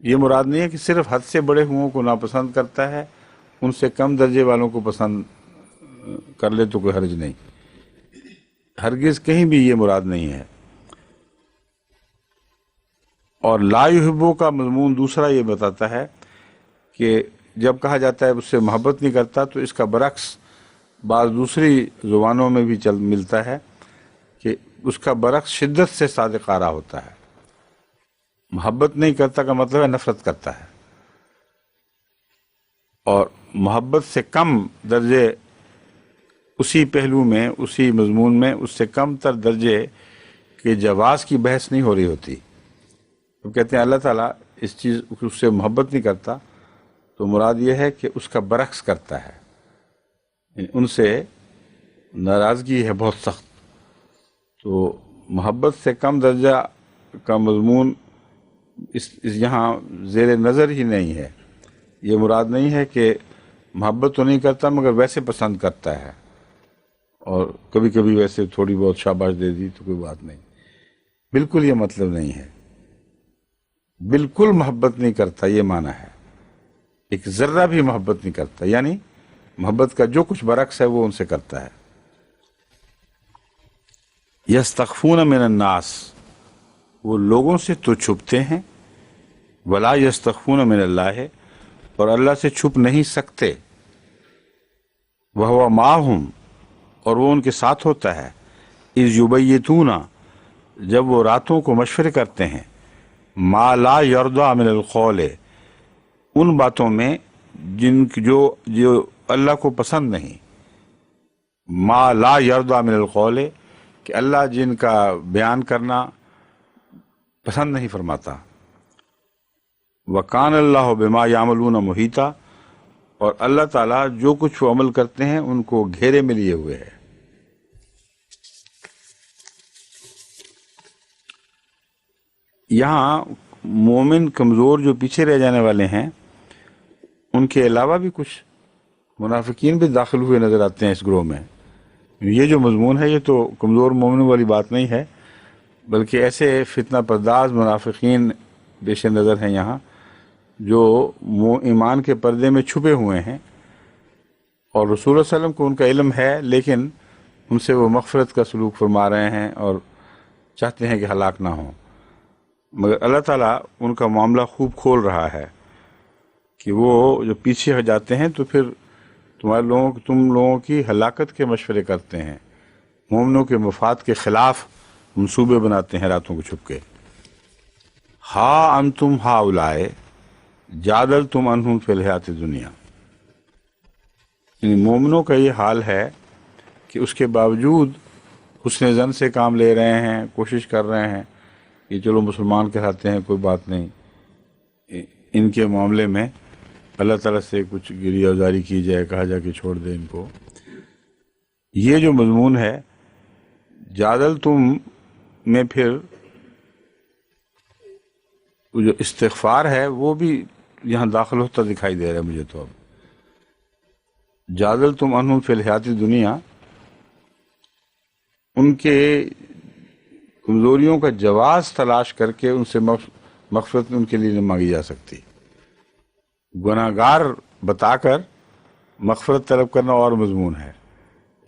یہ مراد نہیں ہے کہ صرف حد سے بڑے ہوئوں کو ناپسند کرتا ہے، ان سے کم درجے والوں کو پسند کر لے تو کوئی حرج نہیں، ہرگز کہیں بھی یہ مراد نہیں ہے۔ اور لا یحبو کا مضمون دوسرا یہ بتاتا ہے کہ جب کہا جاتا ہے اس سے محبت نہیں کرتا، تو اس کا برعکس بعض دوسری زبانوں میں بھی ملتا ہے کہ اس کا برعکس شدت سے صادق آرا ہوتا ہے۔ محبت نہیں کرتا کا مطلب ہے نفرت کرتا ہے، اور محبت سے کم درجے اسی پہلو میں، اسی مضمون میں اس سے کم تر درجے کے جواز کی بحث نہیں ہو رہی ہوتی۔ تو کہتے ہیں اللہ تعالیٰ اس چیز اس سے محبت نہیں کرتا، تو مراد یہ ہے کہ اس کا برعکس کرتا ہے، ان سے ناراضگی ہے بہت سخت۔ تو محبت سے کم درجہ کا مضمون اس یہاں زیر نظر ہی نہیں ہے۔ یہ مراد نہیں ہے کہ محبت تو نہیں کرتا مگر ویسے پسند کرتا ہے، اور کبھی کبھی ویسے تھوڑی بہت شاباش دے دی تو کوئی بات نہیں، بالکل یہ مطلب نہیں ہے۔ بالکل محبت نہیں کرتا یہ معنی ہے، ایک ذرہ بھی محبت نہیں کرتا، یعنی محبت کا جو کچھ برعکس ہے وہ ان سے کرتا ہے۔ یستخفون من الناس، وہ لوگوں سے تو چھپتے ہیں، ولا یستخفون من اللہ، اور اللہ سے چھپ نہیں سکتے، وہو معہم، اور وہ ان کے ساتھ ہوتا ہے، اذ یبیتون، جب وہ راتوں کو مشورے کرتے ہیں، ما لا یرضی من القول، ان باتوں میں جو اللہ کو پسند نہیں، ما لا یرضی من القول، کہ اللہ جن کا بیان کرنا پسند نہیں فرماتا، وکان اللہ بما یعملون محیطا، اور اللہ تعالیٰ جو کچھ وہ عمل کرتے ہیں ان کو گھیرے میں لیے ہوئے ہے۔ یہاں مومن کمزور جو پیچھے رہ جانے والے ہیں، ان کے علاوہ بھی کچھ منافقین بھی داخل ہوئے نظر آتے ہیں اس گروہ میں۔ یہ جو مضمون ہے یہ تو کمزور مومن والی بات نہیں ہے، بلکہ ایسے فتنہ پرداز منافقین پیش نظر ہیں یہاں، جو ایمان کے پردے میں چھپے ہوئے ہیں، اور رسول اللہ علیہ وسلم کو ان کا علم ہے، لیکن ان سے وہ مغفرت کا سلوک فرما رہے ہیں اور چاہتے ہیں کہ ہلاک نہ ہوں، مگر اللہ تعالیٰ ان کا معاملہ خوب کھول رہا ہے کہ وہ جو پیچھے ہٹ جاتے ہیں تو پھر تم لوگوں کی ہلاکت کے مشورے کرتے ہیں، مومنوں کے مفاد کے خلاف منصوبے بناتے ہیں راتوں کو چھپ کے۔ ہا انتم ہاؤلائے جادلتم عنہم فی الحیات دنیا، یعنی مومنوں کا یہ حال ہے کہ اس کے باوجود حسن ظن سے کام لے رہے ہیں، کوشش کر رہے ہیں کہ چلو مسلمان کہلاتے ہیں، کوئی بات نہیں، ان کے معاملے میں اللہ تعالیٰ سے کچھ گریہ ازاری کی جائے، کہا جا کہ چھوڑ دے ان کو۔ یہ جو مضمون ہے جادل تم میں، پھر جو استغفار ہے وہ بھی یہاں داخل ہوتا دکھائی دے رہا ہے مجھے۔ تو اب جادل تم عنہم فی الحیات دنیا، ان کے کمزوریوں کا جواز تلاش کر کے ان سے مغفرت ان کے لیے نہیں مانگی جا سکتی۔ گناہ گار بتا کر مغفرت طلب کرنا اور مضمون ہے،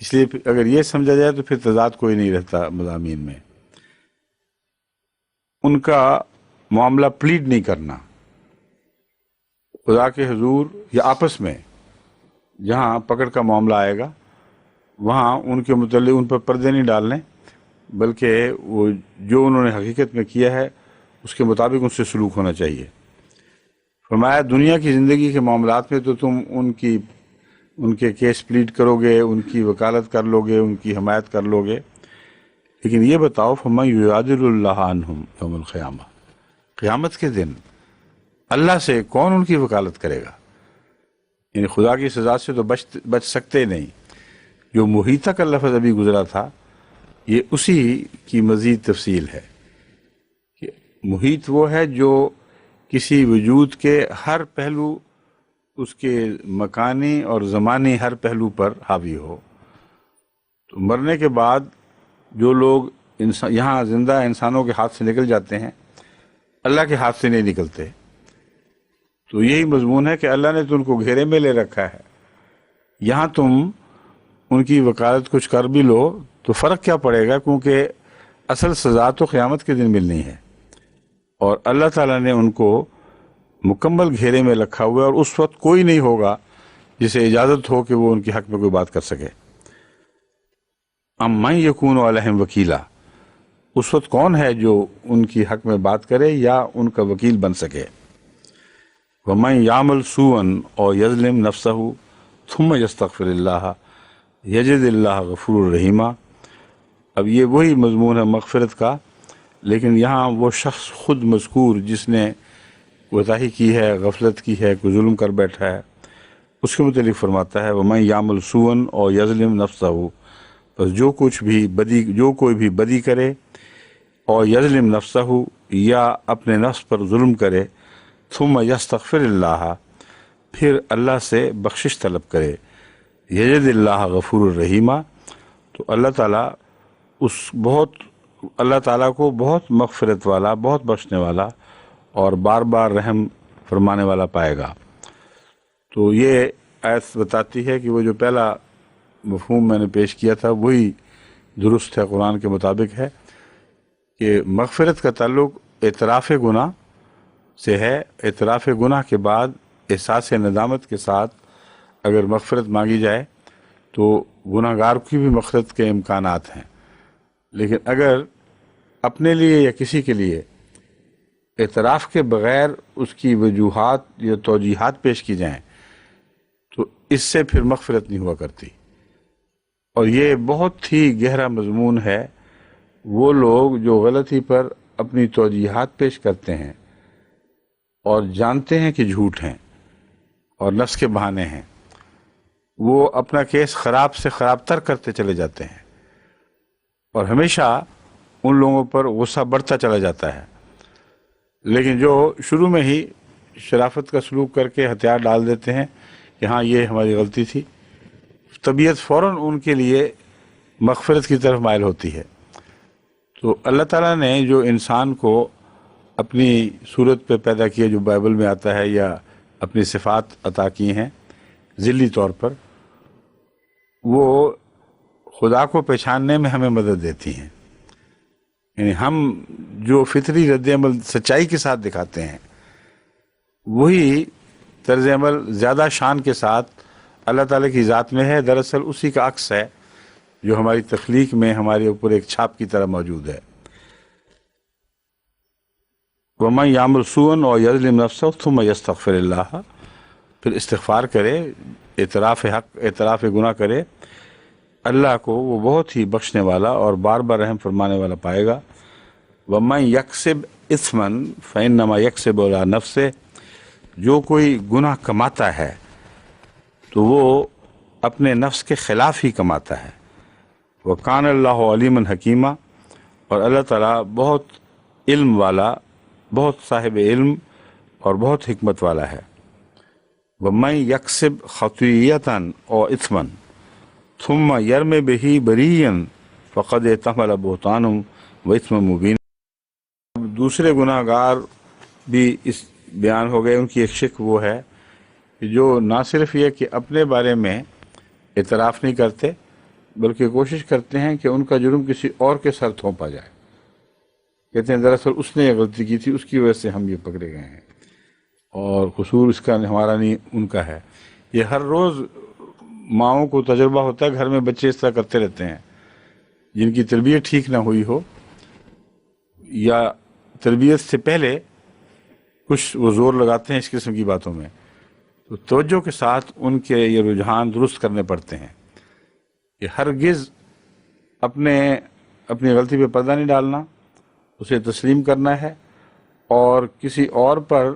اس لیے اگر یہ سمجھا جائے تو پھر تضاد کوئی نہیں رہتا مضامین میں۔ ان کا معاملہ پلیڈ نہیں کرنا خدا کے حضور یا آپس میں، جہاں پکڑ کا معاملہ آئے گا وہاں ان کے متعلق ان پر پردے نہیں ڈالنے، بلکہ وہ جو انہوں نے حقیقت میں کیا ہے اس کے مطابق ان سے سلوک ہونا چاہیے۔ فرمایا دنیا کی زندگی کے معاملات میں تو تم ان کے کیس پلیڈ کرو گے، ان کی وکالت کر لو گے، ان کی حمایت کر لو گے، لیکن یہ بتاؤ فَمَن يُعَادِلُ اللَّهَ عَنْهُمْ يَوْمَ الْقِيَامَةِ، قیامت کے دن اللہ سے کون ان کی وکالت کرے گا؟ یعنی خدا کی سزا سے تو بچ سکتے نہیں۔ جو محیطہ کا لفظ ابھی گزرا تھا یہ اسی کی مزید تفصیل ہے کہ محیط وہ ہے جو کسی وجود کے ہر پہلو، اس کے مکانی اور زمانی ہر پہلو پر حاوی ہو۔ تو مرنے کے بعد جو لوگ یہاں زندہ انسانوں کے ہاتھ سے نکل جاتے ہیں اللہ کے ہاتھ سے نہیں نکلتے. تو یہی مضمون ہے کہ اللہ نے تو ان کو گھیرے میں لے رکھا ہے، یہاں تم ان کی وکالت کچھ کر بھی لو تو فرق کیا پڑے گا، کیونکہ اصل سزا تو قیامت کے دن ملنی ہے. اور اللہ تعالیٰ نے ان کو مکمل گھیرے میں رکھا ہوا ہے، اور اس وقت کوئی نہیں ہوگا جسے اجازت ہو کہ وہ ان کے حق میں کوئی بات کر سکے. ام من یکون علیہم وکیلا، اس وقت کون ہے جو ان کی حق میں بات کرے یا ان کا وکیل بن سکے. ومن یعمل سوءا او یظلم نفسہ ثم یستغفر اللہ یجد اللہ غفور رحیما. اب یہ وہی مضمون ہے مغفرت کا، لیکن یہاں وہ شخص خود مذکور جس نے کوتاہی کی ہے، غفلت کی ہے، کوئی ظلم کر بیٹھا ہے، اس کے متعلق فرماتا ہے وَمَن يَعْمَلْ سُوءًا أَوْ يَظْلِمْ نَفْسَهُ، بس جو کوئی بھی بدی کرے، اور یظلم نفسہ یا اپنے نفس پر ظلم کرے، ثم یستغفر اللہ پھر اللہ سے بخشش طلب کرے، یجد اللہ غفور الرحیمہ، تو اللہ تعالیٰ کو بہت مغفرت والا، بہت بخشنے والا اور بار بار رحم فرمانے والا پائے گا. تو یہ آیت بتاتی ہے کہ وہ جو پہلا مفہوم میں نے پیش کیا تھا وہی درست ہے، قرآن کے مطابق ہے کہ مغفرت کا تعلق اعتراف گناہ سے ہے. اعتراف گناہ کے بعد احساس ندامت کے ساتھ اگر مغفرت مانگی جائے تو گناہ گار کی بھی مغفرت کے امکانات ہیں. لیکن اگر اپنے لیے یا کسی کے لیے اعتراف کے بغیر اس کی وجوہات یا توجیحات پیش کی جائیں تو اس سے پھر مغفرت نہیں ہوا کرتی. اور یہ بہت ہی گہرا مضمون ہے. وہ لوگ جو غلطی پر اپنی توجیحات پیش کرتے ہیں اور جانتے ہیں کہ جھوٹ ہیں اور نفس کے بہانے ہیں، وہ اپنا کیس خراب سے خراب تر کرتے چلے جاتے ہیں، اور ہمیشہ ان لوگوں پر غصہ بڑھتا چلا جاتا ہے. لیکن جو شروع میں ہی شرافت کا سلوک کر کے ہتھیار ڈال دیتے ہیں کہ ہاں یہ ہماری غلطی تھی، طبیعت فوراً ان کے لیے مغفرت کی طرف مائل ہوتی ہے. تو اللہ تعالیٰ نے جو انسان کو اپنی صورت پہ پیدا کیا، جو بائبل میں آتا ہے، یا اپنی صفات عطا کی ہیں ذلی طور پر، وہ خدا کو پہچاننے میں ہمیں مدد دیتی ہیں. یعنی ہم جو فطری رد عمل سچائی کے ساتھ دکھاتے ہیں وہی طرز عمل زیادہ شان کے ساتھ اللہ تعالیٰ کی ذات میں ہے. دراصل اسی کا عکس ہے جو ہماری تخلیق میں ہمارے اوپر ایک چھاپ کی طرح موجود ہے. وَمَن يَعْمَلْ سُوءًا أَوْ يَظْلِمْ نَفْسَهُ ثُمَّ يَسْتَغْفِرِ اللَّهَ، پھر استغفار کرے، اعتراف حق، اعتراف گناہ کرے، اللہ کو وہ بہت ہی بخشنے والا اور بار بار رحم فرمانے والا پائے گا. وَمَن يَكْسِبْ إِثْمًا فَإِنَّمَا يَكْسِبُ عَلَىٰ نَفْسِهِ، جو کوئی گناہ کماتا ہے تو وہ اپنے نفس کے خلاف ہی کماتا ہے. وَكَانَ اللَّهُ عَلِيمًا حَكِيمًا، اور اللہ تعالیٰ بہت علم والا، بہت صاحب علم اور بہت حکمت والا ہے. وَمَن يَكْسِبْ خَطِيئَةً أَوْ إِثْمًا ثُمَّ يَرْمِ بِهِ بَرِيًّا فَقَدِ احْتَمَلَ بُهْتَانًا وَإِثْمًا مُبِينًا. دوسرے گناہ گار بھی اس بیان ہو گئے. ان کی ایک شک وہ ہے کہ جو نہ صرف یہ کہ اپنے بارے میں اعتراف نہیں کرتے بلکہ کوشش کرتے ہیں کہ ان کا جرم کسی اور کے سر تھوپا جائے. کہتے ہیں دراصل اس نے یہ غلطی کی تھی، اس کی وجہ سے ہم یہ پکڑے گئے ہیں، اور قصور اس کا ہمارا نہیں ان کا ہے. یہ ہر روز ماؤں کو تجربہ ہوتا ہے، گھر میں بچے اس طرح کرتے رہتے ہیں جن کی تربیت ٹھیک نہ ہوئی ہو، یا تربیت سے پہلے کچھ وہ زور لگاتے ہیں اس قسم کی باتوں میں. تو توجہ کے ساتھ ان کے یہ رجحان درست کرنے پڑتے ہیں کہ ہرگز اپنی غلطی پہ پردہ نہیں ڈالنا، اسے تسلیم کرنا ہے، اور کسی اور پر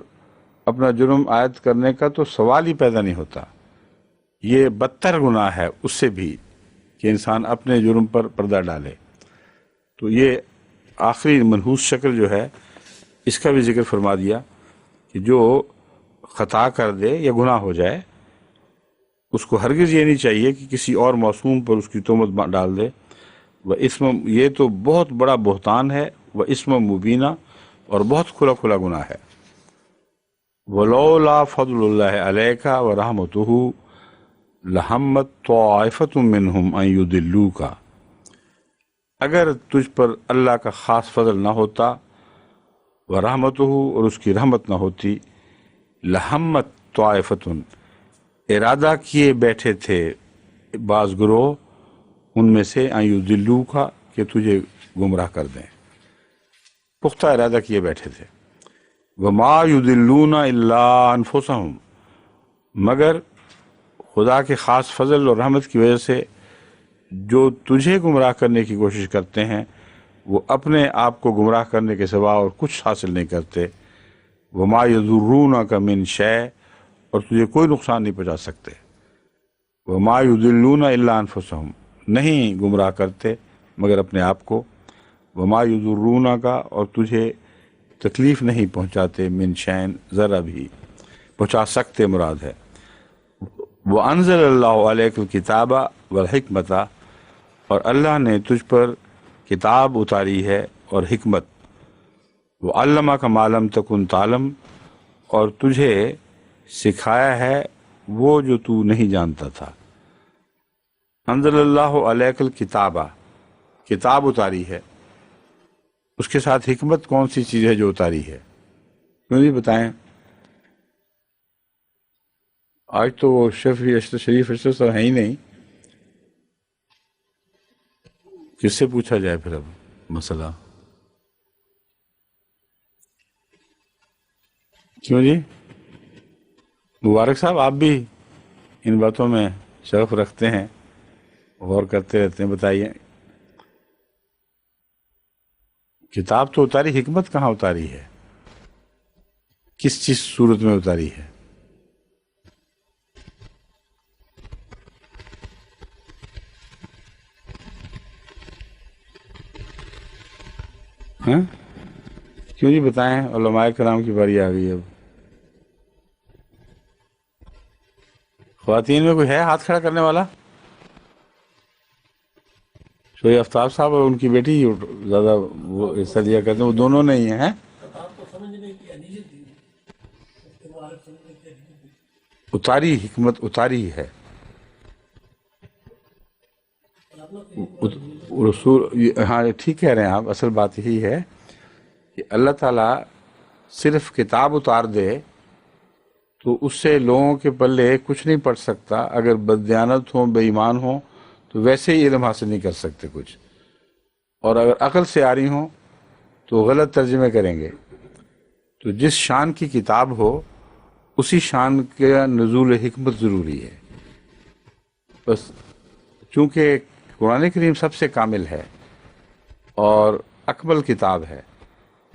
اپنا جرم عائد کرنے کا تو سوال ہی پیدا نہیں ہوتا. یہ بدتر گناہ ہے اس سے بھی کہ انسان اپنے جرم پر پردہ ڈالے. تو یہ آخری منحوس شکل جو ہے اس کا بھی ذکر فرما دیا کہ جو خطا کر دے یا گناہ ہو جائے اس کو ہرگز یہ نہیں چاہیے کہ کسی اور معصوم پر اس کی تہمت ڈال دے، وہ اسم، یہ تو بہت بڑا بہتان ہے، وہ اسم مبینہ، اور بہت کھلا کھلا گناہ ہے۔ وَلَوْلَا فَضْلُ اللَّهِ عَلَيْكَ وَرَحْمَتُهُ لَهَمَّتْ طَائِفَةٌ مِّنْهُمْ أَن يُضِلُّوكَ، اگر تجھ پر اللہ کا خاص فضل نہ ہوتا، ورحمتہ، اور اس کی رحمت نہ ہوتی، لَهَمَّتْ طَائِفَةٌ، ارادہ کیے بیٹھے تھے بعض گروہ ان میں سے، ان یضلوک، کہ تجھے گمراہ کر دیں، پختہ ارادہ کیے بیٹھے تھے۔ وما یضلون الا انفسهم، مگر خدا کے خاص فضل اور رحمت کی وجہ سے جو تجھے گمراہ کرنے کی کوشش کرتے ہیں وہ اپنے آپ کو گمراہ کرنے کے سوا اور کچھ حاصل نہیں کرتے۔ وما یضرونک من شیء، اور تجھے کوئی نقصان نہیں پہنچا سکتے۔ وما یضلون الا انفسهم، نہیں گمراہ کرتے مگر اپنے آپ کو۔ وما یضرونک، اور تجھے تکلیف نہیں پہنچاتے، من شیء، ذرا بھی پہنچا سکتے مراد ہے۔ وَأَنزَلَ اللَّهُ عَلَيْكَ الْكِتَابَ وَالْحِكْمَةَ، اور اللہ نے تجھ پر کتاب اتاری ہے اور حکمت۔ وَعَلَّمَكَ مَا لَمْ تَكُنْ تَعْلَمُ، اور تجھے سکھایا ہے وہ جو تو نہیں جانتا تھا۔ انزل اللہ علیک الکتاب، کتاب اتاری ہے، اس کے ساتھ حکمت کون سی چیز ہے جو اتاری ہے؟ کیوں نہیں بتائیں؟ آج تو وہ شریف اشرف صاحب ہیں ہی نہیں، کس سے پوچھا جائے پھر اب مسئلہ؟ کیوں جی؟ مبارک صاحب آپ بھی ان باتوں میں شغف رکھتے ہیں، غور کرتے رہتے ہیں، بتائیے۔ کتاب تو اتاری، حکمت کہاں اتاری ہے؟ کس چیز صورت میں اتاری ہے؟ ہاں کیوں نہیں بتائیں؟ علماء کرام کی باری آ گئی اب۔ خواتین میں کوئی ہے ہاتھ کھڑا کرنے والا؟ شوئی آفتاب صاحب اور ان کی بیٹی زیادہ وہ حصہ لیا کرتے ہیں، وہ دونوں نہیں ہیں۔ اتاری، حکمت اتاری ہے رسول، ہاں ٹھیک کہہ رہے ہیں آپ۔ اصل بات یہی ہے کہ اللہ تعالیٰ صرف کتاب اتار دے تو اس سے لوگوں کے پلے کچھ نہیں پڑ سکتا۔ اگر بددیانت ہوں، بے ایمان ہوں، تو ویسے ہی علم حاصل نہیں کر سکتے کچھ، اور اگر عقل سے آ رہی ہوں تو غلط ترجمے کریں گے۔ تو جس شان کی کتاب ہو اسی شان کا نزول حکمت ضروری ہے۔ بس چونکہ قرآن کریم سب سے کامل ہے اور اکمل کتاب ہے،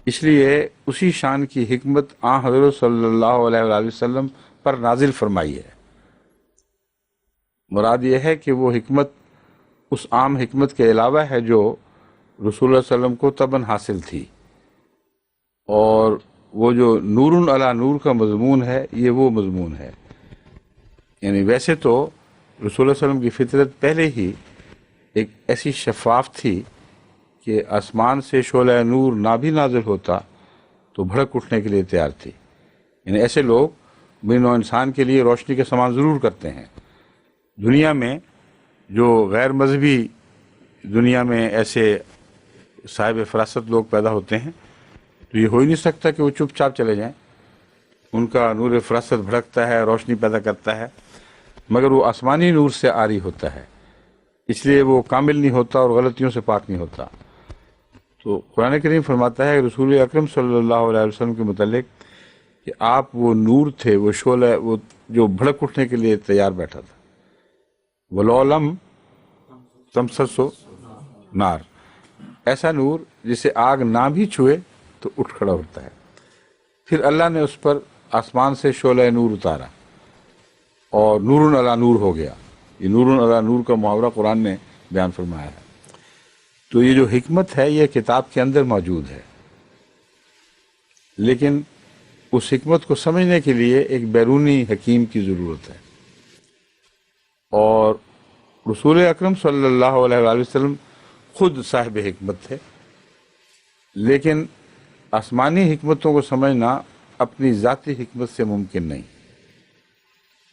اس لیے اسی شان کی حکمت حضرت صلی اللہ علیہ وآلہ وسلم پر نازل فرمائی ہے۔ مراد یہ ہے کہ وہ حکمت اس عام حکمت کے علاوہ ہے جو رسول اللہ علیہ وسلم کو طبعاً حاصل تھی، اور وہ جو نور علی نور کا مضمون ہے، یہ وہ مضمون ہے۔ یعنی ویسے تو رسول اللہ علیہ وسلم کی فطرت پہلے ہی ایک ایسی شفاف تھی کہ آسمان سے شعلہ نور نہ بھی نازل ہوتا تو بھڑک اٹھنے کے لیے تیار تھی۔ یعنی ایسے لوگ بے نوع انسان کے لیے روشنی کا سامان ضرور کرتے ہیں۔ دنیا میں جو غیر مذہبی دنیا میں ایسے صاحب فراست لوگ پیدا ہوتے ہیں تو یہ ہو ہی نہیں سکتا کہ وہ چپ چاپ چلے جائیں۔ ان کا نور فراست بھڑکتا ہے، روشنی پیدا کرتا ہے، مگر وہ آسمانی نور سے عاری ہوتا ہے، اس لیے وہ کامل نہیں ہوتا اور غلطیوں سے پاک نہیں ہوتا۔ تو قرآن کریم فرماتا ہے رسول اکرم صلی اللہ علیہ وسلم کے متعلق کہ آپ وہ نور تھے، وہ شعلہ، وہ جو بھڑک اٹھنے کے لیے تیار بیٹھا تھا۔ وَلَوْ لَمْ تَمْسَسْهُ نار، ایسا نور جسے آگ نہ بھی چھوئے تو اٹھ کھڑا ہوتا ہے۔ پھر اللہ نے اس پر آسمان سے شعلہ نور اتارا اور نور علی نور ہو گیا۔ یہ نور علی نور کا محاورہ قرآن نے بیان فرمایا ہے۔ تو یہ جو حکمت ہے یہ کتاب کے اندر موجود ہے، لیکن اس حکمت کو سمجھنے کے لیے ایک بیرونی حکیم کی ضرورت ہے، اور رسول اکرم صلی اللہ علیہ وآلہ وسلم خود صاحب حکمت تھے، لیکن آسمانی حکمتوں کو سمجھنا اپنی ذاتی حکمت سے ممکن نہیں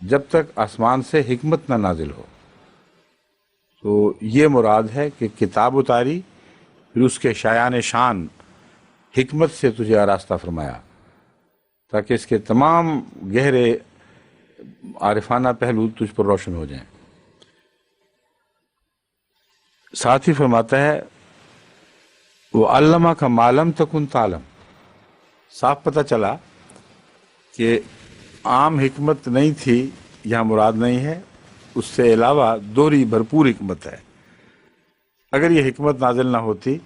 جب تک آسمان سے حکمت نہ نازل ہو۔ تو یہ مراد ہے کہ کتاب اتاری، پھر اس کے شایان شان حکمت سے تجھے آراستہ فرمایا تاکہ اس کے تمام گہرے عارفانہ پہلو تجھ پر روشن ہو جائیں۔ ساتھ ہی فرماتا ہے وہ علامہ کا معلوم تکن تعلم، صاف پتہ چلا کہ عام حکمت نہیں تھی، یہاں مراد نہیں ہے، اس سے علاوہ دوہری بھرپور حکمت ہے۔ اگر یہ حکمت نازل نہ ہوتی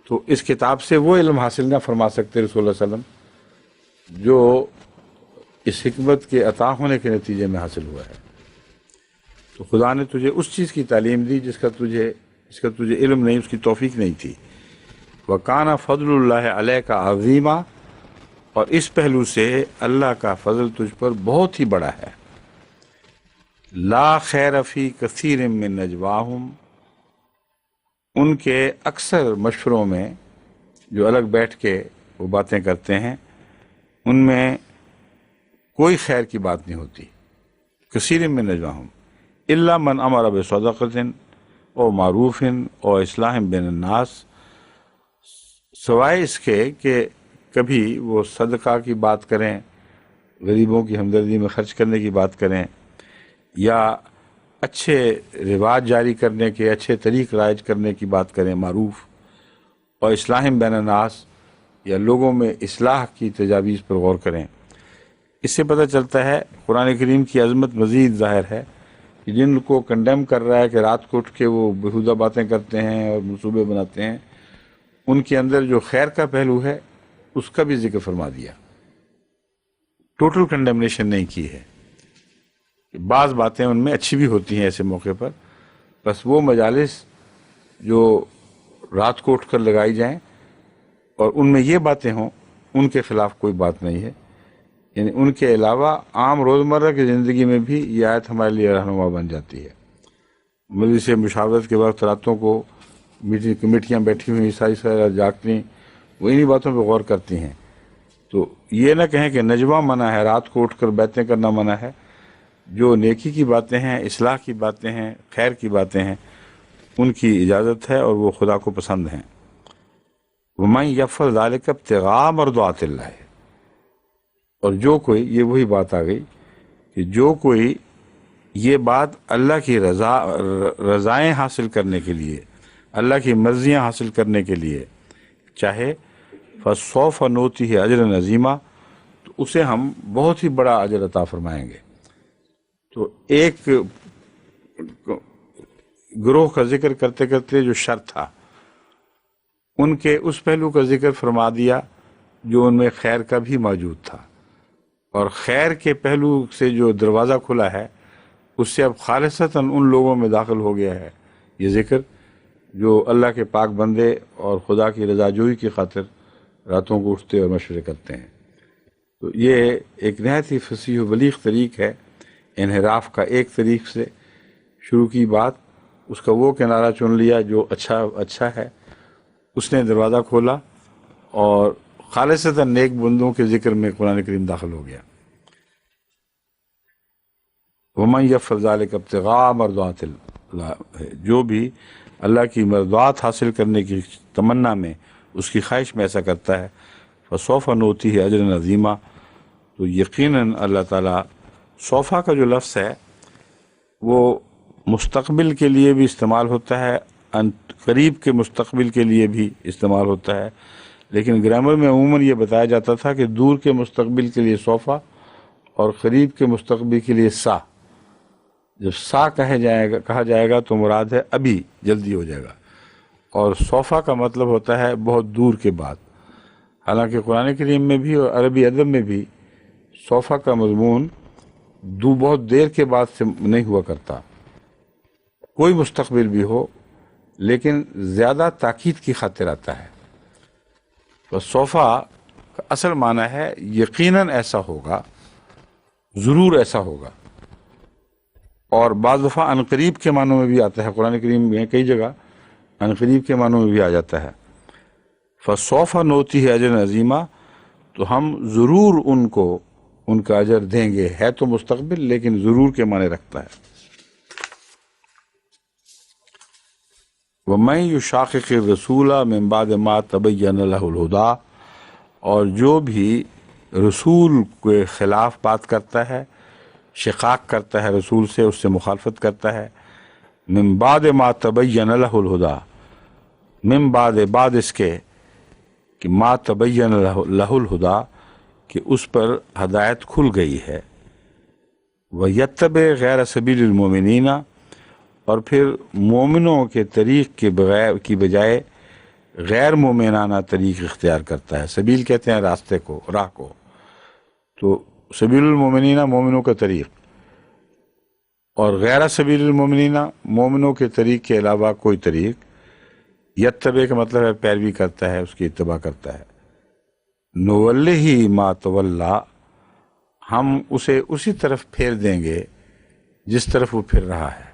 تو اس کتاب سے وہ علم حاصل نہ فرما سکتے رسول اللہ صلی اللہ علیہ وسلم جو اس حکمت کے عطا ہونے کے نتیجے میں حاصل ہوا ہے۔ تو خدا نے تجھے اس چیز کی تعلیم دی جس کا تجھے علم نہیں، اس کی توفیق نہیں تھی۔ وَكَانَ فَضْلُ اللَّهِ عَلَيْكَ عَظِيمًا، اور اس پہلو سے اللہ کا فضل تجھ پر بہت ہی بڑا ہے۔ لا خیر فی کثیر من نجواہم، ان کے اکثر مشوروں میں جو الگ بیٹھ کے وہ باتیں کرتے ہیں ان میں کوئی خیر کی بات نہیں ہوتی۔ کثیر من نجواہم الا من امر بصدقۃ او معروف او اصلاح بین الناس، سوائے اس کے کہ کبھی وہ صدقہ کی بات کریں، غریبوں کی ہمدردی میں خرچ کرنے کی بات کریں، یا اچھے رواج جاری کرنے کے، اچھے طریق رائج کرنے کی بات کریں، معروف، اور اصلاح بین الناس، یا لوگوں میں اصلاح کی تجاویز پر غور کریں۔ اس سے پتہ چلتا ہے قرآن کریم کی عظمت مزید ظاہر ہے کہ جن کو کنڈیم کر رہا ہے کہ رات کو اٹھ کے وہ بیہودہ باتیں کرتے ہیں اور منصوبے بناتے ہیں، ان کے اندر جو خیر کا پہلو ہے اس کا بھی ذکر فرما دیا، ٹوٹل کنڈیمنیشن نہیں کی ہے۔ بعض باتیں ان میں اچھی بھی ہوتی ہیں ایسے موقع پر، بس وہ مجالس جو رات کو اٹھ کر لگائی جائیں اور ان میں یہ باتیں ہوں، ان کے خلاف کوئی بات نہیں ہے۔ یعنی ان کے علاوہ عام روزمرہ کی زندگی میں بھی یہ آیت ہمارے لیے رہنما بن جاتی ہے۔ مجلس مشاورت کے وقت راتوں کو میٹنگ کمیٹیاں بیٹھی ہوئی ساری جاگتی، وہ انہی باتوں پہ غور کرتی ہیں۔ تو یہ نہ کہیں کہ نجوہ منع ہے، رات کو اٹھ کر بیتیں کرنا منع ہے۔ جو نیکی کی باتیں ہیں، اصلاح کی باتیں ہیں، خیر کی باتیں ہیں، ان کی اجازت ہے اور وہ خدا کو پسند ہیں۔ وَمَن يَفْعَلْ ذَلِكَ ابْتِغَاءَ مَرْضَاتِ اللَّهِ، اور جو کوئی، یہ وہی بات آ گئی کہ جو کوئی یہ بات اللہ کی رضائیں حاصل کرنے کے لیے، اللہ کی مرضیاں حاصل کرنے کے لیے چاہے، فَسَوْفَ نُؤْتِیہِ أَجْرًا عَظِیمًا، تو اسے ہم بہت ہی بڑا اجر عطا فرمائیں گے۔ تو ایک گروہ کا ذکر کرتے کرتے جو شر تھا، ان کے اس پہلو کا ذکر فرما دیا جو ان میں خیر کا بھی موجود تھا، اور خیر کے پہلو سے جو دروازہ کھلا ہے اس سے اب خالصتاً ان لوگوں میں داخل ہو گیا ہے یہ ذکر جو اللہ کے پاک بندے اور خدا کی رضا جوئی کی خاطر راتوں کو اٹھتے اور مشورے کرتے ہیں۔ تو یہ ایک نہایت ہی فصیح و بلیغ طریق ہے انحراف کا۔ ایک طریق سے شروع کی بات، اس کا وہ کنارہ چن لیا جو اچھا ہے، اس نے دروازہ کھولا اور خالصتاً نیک بندوں کے ذکر میں قرآن کریم داخل ہو گیا۔ وَمَن يَفْعَلْ ذَلِكَ ابْتِغَاءَ مَرْضَاتِ اللَّهِ، جو بھی اللہ کی مرضات حاصل کرنے کی تمنا میں، اس کی خواہش میں ایسا کرتا ہے، فَسَوْفَ نُؤْتِیہِ أَجْرًا عَظِیمًا، تو یقیناً اللہ تعالیٰ، سوفا کا جو لفظ ہے وہ مستقبل کے لیے بھی استعمال ہوتا ہے، قریب کے مستقبل کے لیے بھی استعمال ہوتا ہے، لیکن گرامر میں عموماً یہ بتایا جاتا تھا کہ دور کے مستقبل کے لیے سوفا اور قریب کے مستقبل کے لیے سا۔ جب سا کہا جائے گا تو مراد ہے ابھی، جلدی ہو جائے گا، اور سوفا کا مطلب ہوتا ہے بہت دور کے بعد۔ حالانکہ قرآن کریم میں بھی اور عربی ادب میں بھی سوفا کا مضمون بہت دیر کے بعد سے نہیں ہوا کرتا، کوئی مستقبل بھی ہو لیکن زیادہ تاکید کی خاطر آتا ہے۔ تو سوفا کا اصل معنی ہے یقیناً ایسا ہوگا، ضرور ایسا ہوگا، اور بعض دفعہ عنقریب کے معنوں میں بھی آتا ہے۔ قرآن کریم میں کئی جگہ ان قریب کے معنوں میں بھی آ جاتا ہے۔ فسوف نوتی ہے اجر عظیمہ، تو ہم ضرور ان کو ان کا اجر دیں گے، ہے تو مستقبل لیکن ضرور کے معنی رکھتا ہے۔ وَمَن يُشَاقِقِ الرَّسُولَ مِن بَعْدِ مَا تَبَيَّنَ لَهُ الْهُدَىٰ، اور جو بھی رسول کے خلاف بات کرتا ہے، شقاق کرتا ہے رسول سے، اس سے مخالفت کرتا ہے، من بعد ما تبین له الہدیٰ، من بعد اس کے کہ ما تبین له الہدیٰ، کہ اس پر ہدایت کھل گئی ہے، وَيَتَّبِعْ غَيْرَ سَبِيلِ الْمُؤْمِنِينَ، اور پھر مومنوں کے طریق کی بجائے غیر مومنانہ طریق اختیار کرتا ہے۔ سبیل کہتے ہیں راستے کو، راہ کو، تو سبیل المومنین مومنوں کا طریق، اور غیر سبیل المومنین مومنوں کے طریق کے علاوہ کوئی طریق، یتبع کا مطلب ہے پیروی کرتا ہے، اس کی اتباع کرتا ہے، نولہ ما تولا، ہم اسے اسی طرف پھیر دیں گے جس طرف وہ پھر رہا ہے،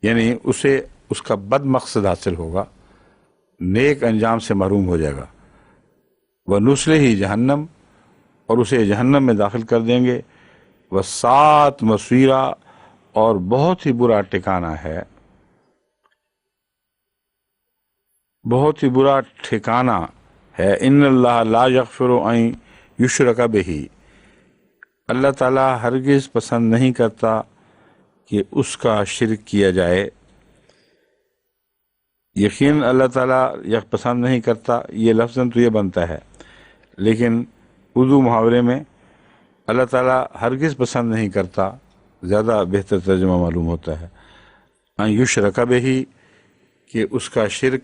یعنی اسے اس کا بد مقصد حاصل ہوگا، نیک انجام سے محروم ہو جائے گا، وَنُصْلِهِ جہنم، اور اسے جہنم میں داخل کر دیں گے، وَسَاءَتْ مَصِیرًا، اور بہت ہی برا ٹھکانہ ہے، بہت ہی برا ٹھکانہ ہے۔ ان اللہ لا یغفر ان یشرک بہ، اللہ تعالیٰ ہرگز پسند نہیں کرتا کہ اس کا شرک کیا جائے۔ یقین اللہ تعالیٰ پسند نہیں کرتا، یہ لفظاً تو یہ بنتا ہے، لیکن اردو محاورے میں اللہ تعالیٰ ہرگز پسند نہیں کرتا زیادہ بہتر ترجمہ معلوم ہوتا ہے، ان یشرک بہ، کہ اس کا شرک،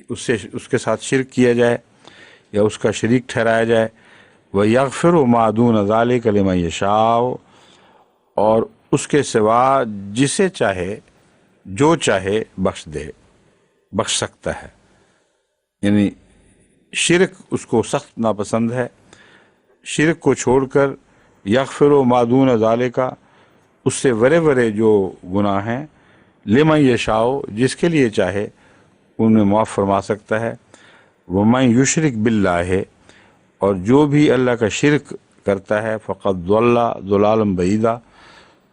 اس کے ساتھ شرک کیا جائے یا اس کا شریک ٹھہرایا جائے، وَيَغْفِرُ مَا دُونَ ذَلِكَ لِمَن يَشَاءُ، اور اس کے سوا جسے چاہے، جو چاہے بخش دے، بخش سکتا ہے، یعنی شرک اس کو سخت ناپسند ہے، شرک کو چھوڑ کر یغفر ما دون ذالک، اس سے ورے ورے جو گناہ ہیں، لمن یشاء، جس کے لیے چاہے انہیں معاف فرما سکتا ہے، ومن یشرک باللہ، اور جو بھی اللہ کا شرک کرتا ہے، فقد ضل ضلالا بعیدا،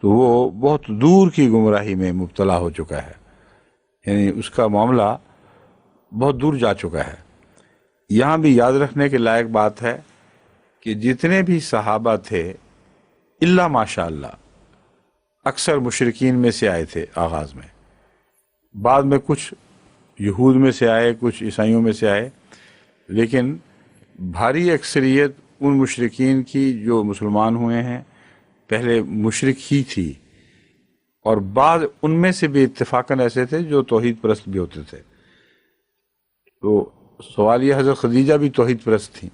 تو وہ بہت دور کی گمراہی میں مبتلا ہو چکا ہے، یعنی اس کا معاملہ بہت دور جا چکا ہے۔ یہاں بھی یاد رکھنے کے لائق بات ہے کہ جتنے بھی صحابہ تھے الا ماشاء اللہ، اکثر مشرکین میں سے آئے تھے آغاز میں، بعد میں کچھ یہود میں سے آئے، کچھ عیسائیوں میں سے آئے، لیکن بھاری اکثریت ان مشرکین کی جو مسلمان ہوئے ہیں پہلے مشرک ہی تھی، اور بعض ان میں سے بھی اتفاقاً ایسے تھے جو توحید پرست بھی ہوتے تھے۔ تو سوال یہ، حضرت خدیجہ بھی توحید پرست تھیں،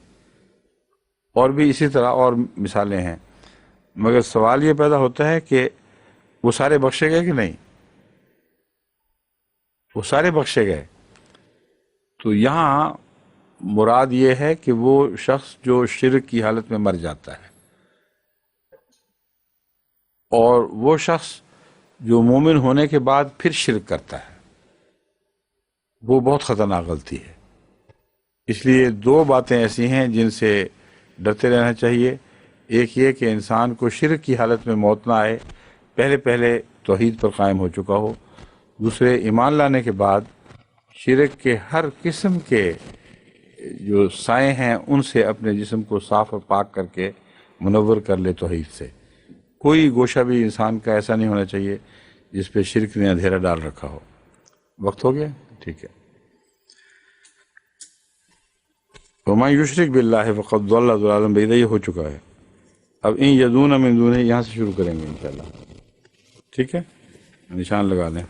اور بھی اسی طرح اور مثالیں ہیں، مگر سوال یہ پیدا ہوتا ہے کہ وہ سارے بخشے گئے کہ نہیں؟ وہ سارے بخشے گئے۔ تو یہاں مراد یہ ہے کہ وہ شخص جو شرک کی حالت میں مر جاتا ہے، اور وہ شخص جو مومن ہونے کے بعد پھر شرک کرتا ہے، وہ بہت خطرناک غلطی ہے۔ اس لیے دو باتیں ایسی ہیں جن سے ڈرتے رہنا چاہیے، ایک یہ کہ انسان کو شرک کی حالت میں موت نہ آئے، پہلے توحید پر قائم ہو چکا ہو، دوسرے ایمان لانے کے بعد شرک کے ہر قسم کے جو سائے ہیں ان سے اپنے جسم کو صاف اور پاک کر کے منور کر لے توحید سے۔ کوئی گوشہ بھی انسان کا ایسا نہیں ہونا چاہیے جس پہ شرک نے اندھیرا ڈال رکھا ہو۔ وقت ہو گیا؟ ٹھیک ہے۔ وَمَن یشرک باللہ فقد ضل ضلالا بعیدا، یہ ہو چکا ہے۔ اب ان یدون من دونہ، یہاں سے شروع کریں گے انشاءاللہ، ٹھیک ہے؟ نشان لگا لیں۔